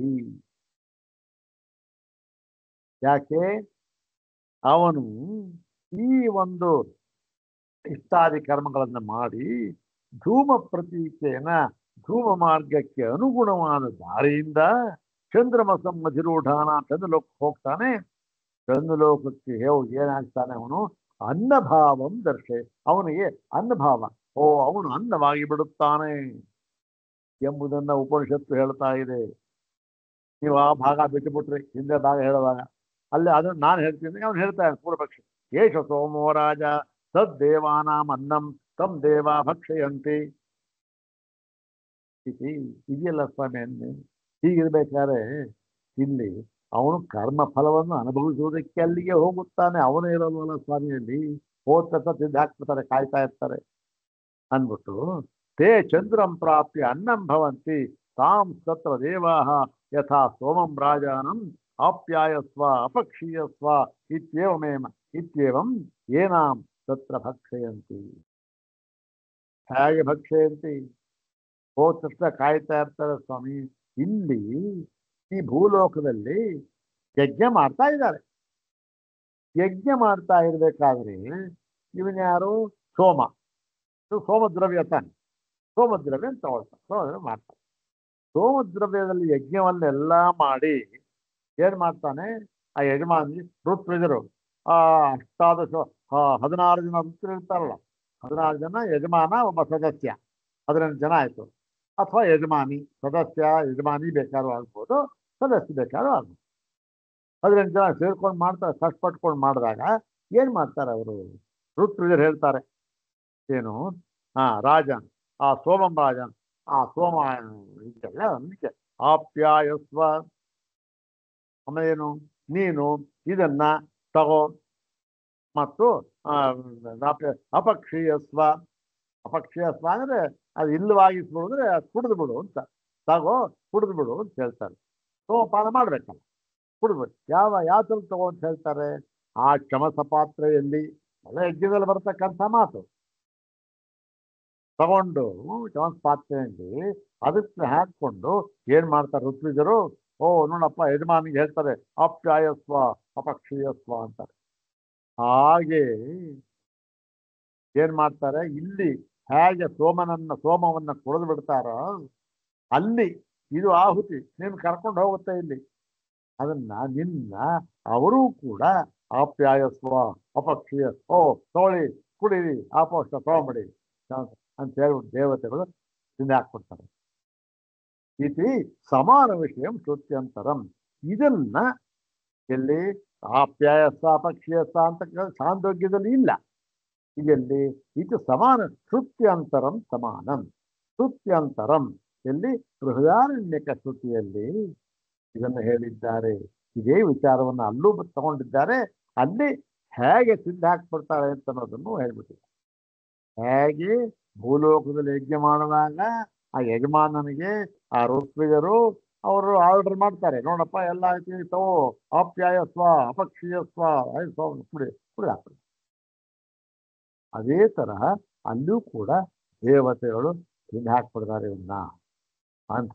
[SPEAKER 1] ಯಾಕೆ? ಅವನು ಈ ಒಂದು ಇಷ್ಟಾದಿ ಕರ್ಮಗಳನ್ನು ಮಾಡಿ ಧೂಮ ಪ್ರತೀಕೇನ, ಧೂಮ ಮಾರ್ಗಕ್ಕೆ ಅನುಗುಣವಾದ ದಾರಿಯಿಂದ ಚಂದ್ರಮಸಂ ಅಧಿರೂಢಾನ, ಚಂದ್ರಲೋಕಕ್ಕೆ ಹೋಗ್ತಾನೆ. ಚಂದ್ರಲೋಕಕ್ಕೆ ಹೋಗಿ ಏನಾಗ್ತಾನೆ ಅವನು? ಅನ್ನಭಾವಂ ದರ್ಶೆ, ಅವನಿಗೆ ಅನ್ನಭಾವ, ಓ ಅವನು ಅನ್ನವಾಗಿ ಬಿಡುತ್ತಾನೆ ಎಂಬುದನ್ನ ಉಪನಿಷತ್ತು ಹೇಳ್ತಾ ಇದೆ. ನೀವು ಆ ಭಾಗ ಬಿಟ್ಟುಬಿಟ್ರಿ, ಹಿಂದೆ ಭಾಗ ಹೇಳುವಾಗ ಅಲ್ಲಿ ಅದನ್ನು ನಾನು ಹೇಳ್ತೀನಿ, ಅವನು ಹೇಳ್ತಾ ಪೂರ್ವಪಕ್ಷ. ಏಷ ಸೋಮೋ ರಾಜ ತದ್ದೇವಾನಾಂ ಅನ್ನಂ ತಂ ದೇವಾ ಭಕ್ಷಯಂತಿ. ಇದೆಯಲ್ಲ ಸ್ವಾಮಿ ಅನ್ನಿ. ಹೀಗಿರ್ಬೇಕಾದ್ರೆ ಇಲ್ಲಿ ಅವನು ಕರ್ಮ ಫಲವನ್ನು ಅನುಭವಿಸುವುದಕ್ಕೆ ಅಲ್ಲಿಗೆ ಹೋಗುತ್ತಾನೆ, ಅವನು ಇರಲ್ವಲ್ಲ ಸ್ವಾಮಿಯಲ್ಲಿ. ಹೋದ ತಕ್ಕ ತಿದ್ದು ಹಾಕ್ಬಿಡ್ತಾರೆ, ಕಾಯ್ತಾ ಇರ್ತಾರೆ ಅಂದ್ಬಿಟ್ಟು, ತೇ ಚಂದ್ರಂ ಪ್ರಾಪ್ಯ ಅನ್ನಂ ಭವಂತಿ ತಾಂ ತತ್ರ ದೇವಾಹ ಯಥಾ ಸೋಮಂ ರಾಜಾನಂ ಆಪ್ಯಾಯಸ್ವ ಅಪಕ್ಷೀಯಸ್ವ ಇತ್ಯೇವಂ ಏನಾಂ ತತ್ರ ಭಕ್ಷಯಂತಿ. ಹೇಗೆ ಭಕ್ಷಯಂತಿ? ಹೋದ ತಕ್ಷಣ ಕಾಯ್ತಾ ಇರ್ತಾರೆ ಸ್ವಾಮಿ. ಇಲ್ಲಿ ಈ ಭೂಲೋಕದಲ್ಲಿ ಯಜ್ಞ ಮಾಡ್ತಾ ಇದ್ದಾರೆ. ಯಜ್ಞ ಮಾಡ್ತಾ ಇರ್ಬೇಕಾದ್ರೆ ಇವನ್ಯಾರು? ಸೋಮ. ಸೋಮದ್ರವ್ಯ ತಾನೆ, ಸೋಮದ್ರವ್ಯ ಅಂತ ತಗೊಳ್ತಾರೆ, ಸೋಮದ್ರವ್ಯ ಮಾಡ್ತಾರೆ. ಸೋಮದ್ರವ್ಯದಲ್ಲಿ ಯಜ್ಞವನ್ನೆಲ್ಲ ಮಾಡಿ ಏನ್ ಮಾಡ್ತಾನೆ ಆ ಯಜಮಾನಿ? ಋತ್ವಿಜರು ಆ ಅಷ್ಟಾದಶ 16 ಜನ ಋತ್ವಿಜರು ಇರ್ತಾರಲ್ಲ, 16 ಜನ, ಯಜಮಾನ, ಒಬ್ಬ ಸದಸ್ಯ, 18 ಜನ ಆಯ್ತು. ಅಥವಾ ಯಜಮಾನಿ, ಸದಸ್ಯ ಯಜಮಾನಿ ಬೇಕಾದ್ರೂ ಆಗ್ಬೋದು, ಸದಸ್ಯ ಬೇಕಾದ್ರೂ ಆಗ್ಬೋದು. 18 ಜನ ಸೇರ್ಕೊಂಡು ಮಾಡ್ತಾರೆ. ಕಷ್ಟಪಟ್ಕೊಂಡು ಮಾಡಿದಾಗ ಏನ್ ಮಾಡ್ತಾರೆ ಅವರು? ಋತ್ವಿಜರು ಹೇಳ್ತಾರೆ ಏನು? ರಾಜನ್, ಆ ಸೋಮಂ ರಾಜನ್, ಆ ಸೋಮ ಇದೆಲ್ಲ ಅವನಿಗೆ ಆಪ್ಯಾಯಸ್ವ, ಆಮೇಲೇನು? ನೀನು ಇದನ್ನ ತಗೋ ಮತ್ತು ಅಪಕ್ಷೀಯಸ್ವ. ಅಪಕ್ಷೀಯಸ್ವ ಅಂದ್ರೆ ಅದು ಇಲ್ಲವಾಗಿಸ್ಬಿಡುದ್ರೆ ಕುಡಿದು ಬಿಡು ಅಂತ. ತಗೋ ಕುಡಿದು ಬಿಡು ಅಂತ ಹೇಳ್ತಾರೆ. ಸೋಮಪಾನ ಮಾಡ್ಬೇಕಲ್ಲ, ಕುಡಿದ್ಬಿಡು. ಯಾವ ಥರ ತಗೋ ಅಂತ ಹೇಳ್ತಾರೆ? ಆ ಚಮಸ ಪಾತ್ರೆಯಲ್ಲಿ, ಎಲ್ಲ ಯಜ್ಞದಲ್ಲಿ ಬರ್ತಕ್ಕಂಥ ಮಾತು. ತಗೊಂಡು ಚಮಸ ಪಾತ್ರೆಯಲ್ಲಿ ಅದಕ್ಕೆ ಹಾಕೊಂಡು ಏನ್ ಮಾಡ್ತಾರೆ ಋತ್ವಿಜರು? ಓ ನೋಡಪ್ಪ, ಯಜಮಾನಿಗೆ ಹೇಳ್ತಾರೆ ಆಪ್ಯಾಯಸ್ವ ಅಪಕ್ಷೀಯಸ್ವ ಅಂತಾರೆ. ಹಾಗೆ ಏನ್ ಮಾಡ್ತಾರೆ ಇಲ್ಲಿ? ಹೇಗೆ ಸೋಮವನ್ನ ಕುಡಿದು ಬಿಡ್ತಾರ, ಅಲ್ಲಿ ಇದು ಆಹುತಿ ನೀನು ಕರ್ಕೊಂಡು ಹೋಗುತ್ತೆ ಇಲ್ಲಿ. ನಿನ್ನ ಅವರೂ ಕೂಡ ಆಪ್ಯಾಯಸ್ವ ಅಪಕ್ಷೀಯ, ಓ ತೋಳಿ ಕುಡೀರಿ, ಆಪೋಷ್ಟ ತಗೊಂಬಿಡಿ ಅಂತ ಹೇಳ್ಬಿಟ್ಟು ದೇವತೆಗಳು ತಿಂದು ಹಾಕ್ಬಿಡ್ತಾರೆ. ಇತಿ ಸಮಾನ ವಿಷಯ ಶ್ರುತ್ಯಂತರಂ. ಇದನ್ನ ಎಲ್ಲಿ? ಆಪ್ಯಾಯಸ ಅಪಕ್ಷೀಯಸ ಅಂತ ಛಾಂದೋಗ್ಯದಲ್ಲಿ ಇಲ್ಲ. ಇದೆಲ್ಲಿ? ಇದು ಸಮಾನ ಶ್ರುತ್ಯಂತರಂ ಸಮಾನಂ. ಶ್ರುತ್ಯಂತರಂ ಎಲ್ಲಿ? ಬೃಹದಾರಣ್ಯಕ ಶ್ರುತಿಯಲ್ಲಿ ಇದನ್ನು ಹೇಳಿದ್ದಾರೆ. ಇದೇ ವಿಚಾರವನ್ನು ಅಲ್ಲೂ ತಗೊಂಡಿದ್ದಾರೆ. ಅಲ್ಲಿ ಹೇಗೆ ಸಿದ್ಧ ಹಾಕ್ಬಿಡ್ತಾರೆ ಅಂತ ಅನ್ನೋದನ್ನು ಹೇಳ್ಬಿಟ್ಟಿದ್ದಾರೆ. ಹೇಗೆ ಭೂಲೋಕದಲ್ಲಿ ಯಜ್ಞ ಮಾಡುವಾಗ ಆ ಯಜಮಾನನಿಗೆ ಆ ಋತ್ವಿಜರು ಅವರು ಆರ್ಡರ್ ಮಾಡ್ತಾರೆ, ನೋಡಪ್ಪ ಎಲ್ಲ ಆಯ್ತು, ತಗೋ ಆಪ್ಯಾಯಸ್ವ ಅಪಕ್ಷೀಯಸ್ವ ಕುಡಿ ಕುಡಿ ಹಾಕ್ತಾರೆ. ಅದೇ ತರಹ ಅಲ್ಲೂ ಕೂಡ ದೇವತೆಗಳು ತಿಂದು ಹಾಕ್ಬಿಡ್ತಾರೆ ಇವನ್ನ ಅಂತ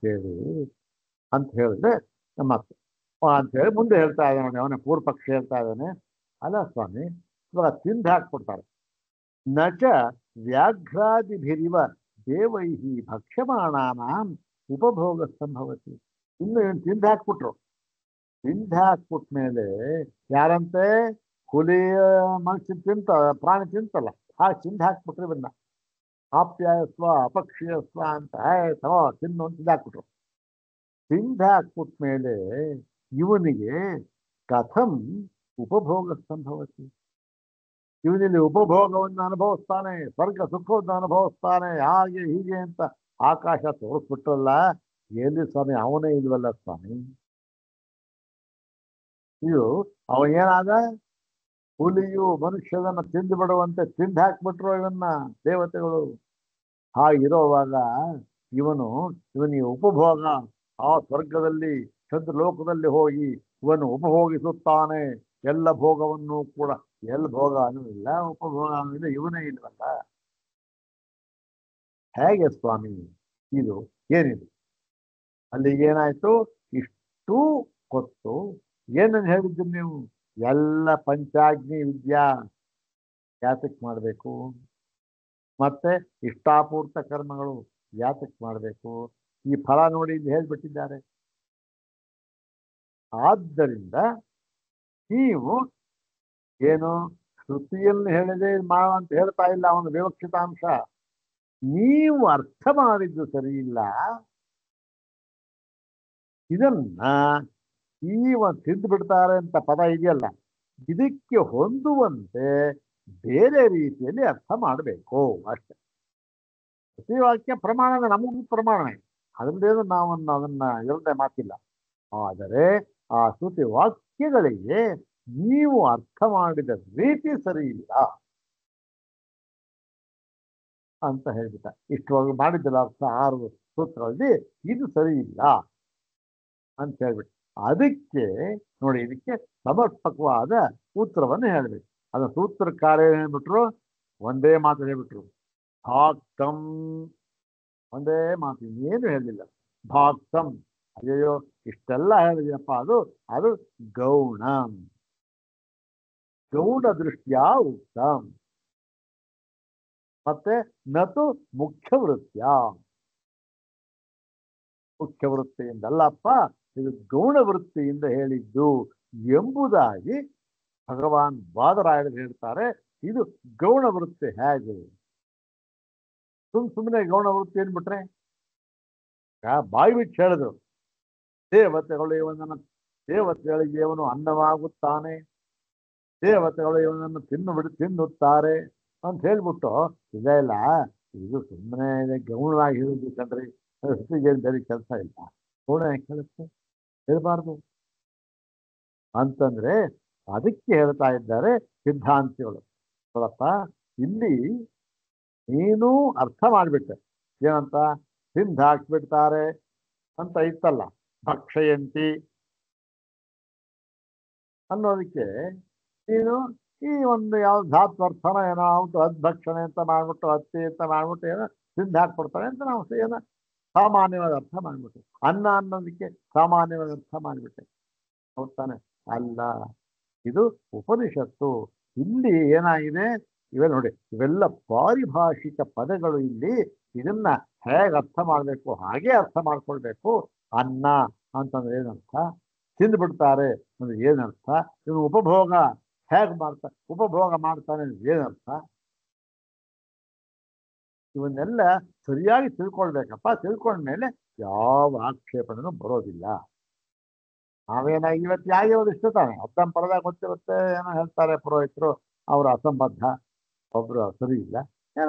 [SPEAKER 1] ಹೇಳಿದ್ರೆ ಮತ್ತೆ ಅಂತ ಹೇಳಿ ಮುಂದೆ ಹೇಳ್ತಾ ಇದ್ದಾನೆ. ಅವನ ಪೂರ್ವ ಪಕ್ಷ ಹೇಳ್ತಾ ಇದ್ದಾನೆ, ಅಲ್ಲ ಸ್ವಾಮಿ, ಇವಾಗ ತಿಂದು ಹಾಕ್ಬಿಡ್ತಾರೆ. ನಚ ವ್ಯಾಘ್ರಾದಿಭಿರಿವ ದೇವೈಹಿ ಭಕ್ಷ್ಯಮಾಣಾನಾಂ ಉಪಭೋಗ ಸಂಭವತಿ. ಇನ್ನು ಇವನು ತಿಂದು ಹಾಕ್ಬಿಟ್ರು. ತಿಂದು ಹಾಕ್ಬಿಟ್ಮೇಲೆ ಯಾರಂತೆ? ಹುಲಿಯ ಮನುಷ್ಯ ಪ್ರಾಣಿ ತಿಂತಲ್ಲ, ಹಾಗೆ ತಿಂದು ಹಾಕ್ಬಿಟ್ರು ಇವನ್ನ. ಆಪ್ಯಾಯಸ್ವ ಅಪಕ್ಷೀಯಸ್ವ ಅಂತ ತಗೋ ತಿನ್ನು ಅಂತ ತಿಂದು ಹಾಕ್ಬಿಟ್ರು. ತಿಂದು ಹಾಕ್ಬಿಟ್ಮೇಲೆ ಇವನಿಗೆ ಕಥಂ ಉಪಭೋಗ ಸಂಭವತಿ? ಇವನಲ್ಲಿ ಉಪಭೋಗವನ್ನು ಅನುಭವಿಸ್ತಾನೆ, ಸ್ವರ್ಗ ಸುಖವನ್ನು ಅನುಭವಿಸ್ತಾನೆ, ಹಾಗೆ ಹೀಗೆ ಅಂತ ಆಕಾಶ ತೋರಿಸ್ಬಿಟ್ರಲ್ಲ. ಎಲ್ಲಿ ಸ್ವಾಮಿ? ಅವನೇ ಇಲ್ವಲ್ಲ ಸ್ವಾಮಿ. ಇದು ಅವನೇನಾದ? ಹುಲಿಯು ಮನುಷ್ಯನನ್ನ ತಿಂದು ಬಿಡುವಂತೆ ತಿಂದು ಹಾಕ್ಬಿಟ್ರು ಇವನ್ನ ದೇವತೆಗಳು. ಹಾಗಿರೋವಾಗ ಇವನಿಗೆ ಉಪಭೋಗ ಆ ಸ್ವರ್ಗದಲ್ಲಿ ಚಂದ್ರಲೋಕದಲ್ಲಿ ಹೋಗಿ ಇವನು ಉಪಭೋಗಿಸುತ್ತಾನೆ ಎಲ್ಲ ಭೋಗವನ್ನು ಕೂಡ. ಎಲ್ಲ ಭೋಗ ಇಲ್ಲ, ಉಪಭೋಗ ಇಲ್ಲ, ಇವನೇ ಇಲ್ವಲ್ಲ. ಹೇಗೆ ಸ್ವಾಮಿ ಇದು ಏನಿದೆ? ಅಲ್ಲಿಗೆ ಏನಾಯ್ತು? ಇಷ್ಟು ಗೊತ್ತು. ಏನನ್ನು ಹೇಳಿದ್ದು ನೀವು? ಎಲ್ಲ ಪಂಚಾಗ್ನಿ ವಿದ್ಯಾ ಯಾತಕ್ಕೆ ಮಾಡಬೇಕು, ಮತ್ತೆ ಇಷ್ಟಾಪೂರ್ತ ಕರ್ಮಗಳು ಯಾತಕ್ಕೆ ಮಾಡಬೇಕು, ಈ ಫಲ ನೋಡಿ ಇಲ್ಲಿ ಹೇಳ್ಬಿಟ್ಟಿದ್ದಾರೆ. ಆದ್ದರಿಂದ ನೀವು ಏನು ಶ್ರುತಿಯನ್ನು ಹೇಳಿದೆ ಮಾವ ಅಂತ ಹೇಳ್ತಾ ಇಲ್ಲ, ಅವನು ವಿವಕ್ಷಿತಾಂಶ. ನೀವು ಅರ್ಥ ಮಾಡಿದ್ದು ಸರಿ ಇಲ್ಲ. ಇದನ್ನ ತಿಂದು ಬಿಡ್ತಾರೆ ಅಂತ ಪದ ಇದೆಯಲ್ಲ, ಇದಕ್ಕೆ ಹೊಂದುವಂತೆ ಬೇರೆ ರೀತಿಯಲ್ಲಿ ಅರ್ಥ ಮಾಡಬೇಕು ಅಷ್ಟೆ. ಪ್ರತಿ ವಾಕ್ಯ ಪ್ರಮಾಣ ನಮಗೂ ಪ್ರಮಾಣ, ಅದರಲ್ಲೇನು ನಾವು ಅದನ್ನ ಇರದೆ ಮಾತಿಲ್ಲ. ಆದರೆ ಆ ಶ್ರುತಿ ವಾಕ್ಯಗಳಿಗೆ ನೀವು ಅರ್ಥ ಮಾಡಿದ ರೀತಿ ಸರಿ ಇಲ್ಲ ಅಂತ ಹೇಳ್ಬಿಟ್ಟ. ಇಷ್ಟವಾಗಿ ಮಾಡಿದ್ದಲ್ಲ ಅರ್ಥ 6 ಸೂತ್ರಗಳಲ್ಲಿ ಇದು ಸರಿ ಇಲ್ಲ ಅಂತ ಹೇಳ್ಬಿಟ್ಟು, ಅದಕ್ಕೆ ನೋಡಿ ಇದಕ್ಕೆ ಸಮರ್ಪಕವಾದ ಸೂತ್ರವನ್ನು ಹೇಳ್ಬೇಕು. ಅದ ಸೂತ್ರಕಾರ ಹೇಳ್ಬಿಟ್ರು, ಒಂದೇ ಮಾತು ಹೇಳ್ಬಿಟ್ರು, ಭಾಕ್ತಂ. ಒಂದೇ ಮಾತು, ಇನ್ನೇನು ಹೇಳಿಲ್ಲ. ಭಾಕ್ತಂ. ಅಯ್ಯೋ ಇಷ್ಟೆಲ್ಲ ಹೇಳಿದೆಯಪ್ಪ, ಅದು ಗೌಣ ದೃಷ್ಟಿಯ ಉಕ್ತಂ. ಮತ್ತೆ ನತು ಮುಖ್ಯ ವೃತ್ತಿಯಿಂದಲ್ಲಪ್ಪ, ಇದು ಗೌಣ ವೃತ್ತಿಯಿಂದ ಹೇಳಿದ್ದು ಎಂಬುದಾಗಿ ಭಗವಾನ್ ಬಾದರಾಯರು ಹೇಳ್ತಾರೆ. ಇದು ಗೌಣ ವೃತ್ತಿ. ಹೇಗೆ ಸುಮ್ಮನೆ ಗೌಣ ವೃತ್ತಿ ಏನ್ಬಿಟ್ರೆ ಬಾಯಿ ಬಿಟ್ಟು ಹೇಳಿದ್ರು, ದೇವತೆಗಳಿಗೆ ಇವನು ಅನ್ನವಾಗುತ್ತಾನೆ, ದೇವತೆಗಳು ಇವನನ್ನು ತಿನ್ನುತ್ತಾರೆ ಅಂತ ಹೇಳ್ಬಿಟ್ಟು ಇದೆಲ್ಲ ಇದು ಸುಮ್ಮನೆ ಗೌಣವಾಗಿ ಹೇಳಿದ್ದು ಕಂಡ್ರಿ. ಏನು ಬೇರೆ ಕೆಲಸ ಇಲ್ಲ, ಗೌಣ ಹೇಳುತ್ತೆ ಹೇಳ್ಬಾರ್ದು ಅಂತಂದ್ರೆ ಅದಕ್ಕೆ ಹೇಳ್ತಾ ಇದ್ದಾರೆ ಸಿದ್ಧಾಂತಿಗಳು. ನೋಡಪ್ಪ, ಇಲ್ಲಿ ನೀನು ಅರ್ಥ ಮಾಡಿಬಿಟ್ಟೆ. ಏನಂತ? ತಿಂದು ಹಾಕ್ಬಿಡ್ತಾರೆ ಅಂತ ಇತ್ತಲ್ಲ, ಭಕ್ಷಯಂತಿ ಅನ್ನೋದಕ್ಕೆ ನೀನು ಈ ಒಂದು ಯಾವ್ದು ಧಾತ್ವರ್ಥನ ಏನೋ ಅವ್ತು ಅದ್ಭಕ್ಷಣೆ ಅಂತ ಮಾಡ್ಬಿಟ್ಟು ಹತ್ತಿ ಅಂತ ಮಾಡ್ಬಿಟ್ಟು ಏನೋ ತಿಂದು ಹಾಕ್ಬಿಡ್ತಾರೆ ಅಂತ ನಾವು ಏನೋ ಸಾಮಾನ್ಯವಾದ ಅರ್ಥ ಮಾಡಿಬಿಟ್ಟು, ಅನ್ನ ಅನ್ನೋದಕ್ಕೆ ಸಾಮಾನ್ಯವಾದ ಅರ್ಥ ಮಾಡಿಬಿಟ್ಟೆ. ಹೌದಾನೆ? ಅಲ್ಲ, ಇದು ಉಪನಿಷತ್ತು. ಇಲ್ಲಿ ಏನಾಗಿದೆ, ಇವೆ ನೋಡಿ, ಇವೆಲ್ಲ ಪಾರಿಭಾಷಿಕ ಪದಗಳು. ಇಲ್ಲಿ ಇದನ್ನ ಹೇಗೆ ಅರ್ಥ ಮಾಡಬೇಕು ಹಾಗೆ ಅರ್ಥ ಮಾಡ್ಕೊಳ್ಬೇಕು. ಅನ್ನ ಅಂತಂದ್ರೆ ಏನರ್ಥ, ತಿಂದು ಬಿಡ್ತಾರೆ ಅಂದ್ರೆ ಏನರ್ಥ, ಇವನು ಉಪಭೋಗ ಹೇಗೆ ಉಪಭೋಗ ಮಾಡ್ತಾನೆ ಅಂದ್ರೆ ಏನರ್ಥ, ಇವನ್ನೆಲ್ಲ ಸರಿಯಾಗಿ ತಿಳ್ಕೊಳ್ಬೇಕಪ್ಪ. ತಿಳ್ಕೊಂಡ್ಮೇಲೆ ಯಾವ ಆಕ್ಷೇಪಣೆನೂ ಬರೋದಿಲ್ಲ. ನಾವೇನಾಗಿ ಇವತ್ತು ಯಾವ್ಯಾವ್ದು ಇಷ್ಟ ತಾನೆ ಅರ್ಥಂ ಪರದಾಗ ಗೊತ್ತಿರುತ್ತೆ, ಏನೋ ಹೇಳ್ತಾರೆ ಪುರೋಹಿತರು, ಅವರ ಅಸಂಬದ್ಧ, ಒಬ್ರು ಸರಿ ಇಲ್ಲ,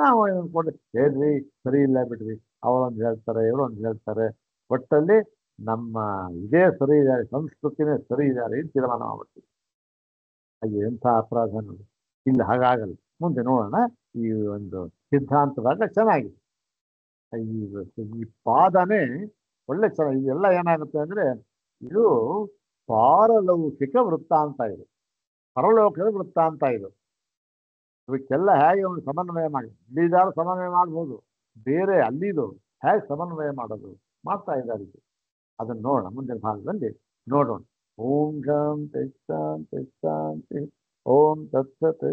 [SPEAKER 1] ನಾವು ಅನ್ಕೊಂಡು ಹೇಳ್ರಿ ಸರಿ ಇಲ್ಲ ಬಿಡ್ರಿ, ಅವರೊಂದು ಹೇಳ್ತಾರೆ ಇವರೊಂದು ಹೇಳ್ತಾರೆ, ಒಟ್ಟಲ್ಲಿ ನಮ್ಮ ಇದೇ ಸರಿ ಇದ್ದಾರೆ, ಸಂಸ್ಕೃತಿನೇ ಸರಿ ಇದ್ದಾರೆ ಅಂತ ತೀರ್ಮಾನ ಮಾಡ್ಬಿಡ್ತೀವಿ. ಹಾಗೆ ಎಂಥ ಅಪರಾಧ ನೋಡಿ. ಇಲ್ಲಿ ಹಾಗಾಗಲ್ಲ. ಮುಂದೆ ನೋಡೋಣ. ಈ ಒಂದು ಸಿದ್ಧಾಂತದಾಗ ಚೆನ್ನಾಗಿದೆ. ಈ ಪಾದನೇ ಒಳ್ಳೆ ಚೆನ್ನಾಗಿ. ಇದೆಲ್ಲ ಏನಾಗುತ್ತೆ ಅಂದ್ರೆ ಇದು ಪಾರಲೌಕಿಕ ವೃತ್ತಾಂತ, ಇದು ಪರಲೋಕದ ವೃತ್ತಾಂತ. ಇದು ಇವಕ್ಕೆಲ್ಲ ಹೇಗೆ ಒಂದು ಸಮನ್ವಯ ಮಾಡಿ, ಇಲ್ಲಿದಾರು ಸಮನ್ವಯ ಮಾಡ್ಬೋದು, ಬೇರೆ ಅಲ್ಲಿದು ಹೇಗೆ ಸಮನ್ವಯ ಮಾಡೋದು ಮಾಡ್ತಾ ಇದ್ದಾರೆ. ಅದನ್ನು ನೋಡೋಣ, ಮುಂದಿನ ಭಾಗದಲ್ಲಿ ನೋಡೋಣ. ಓಂ ಶಾಂತಿ ಶಾಂತಿ ಶಾಂತಿ. ಓಂ ತತ್ಸತ್.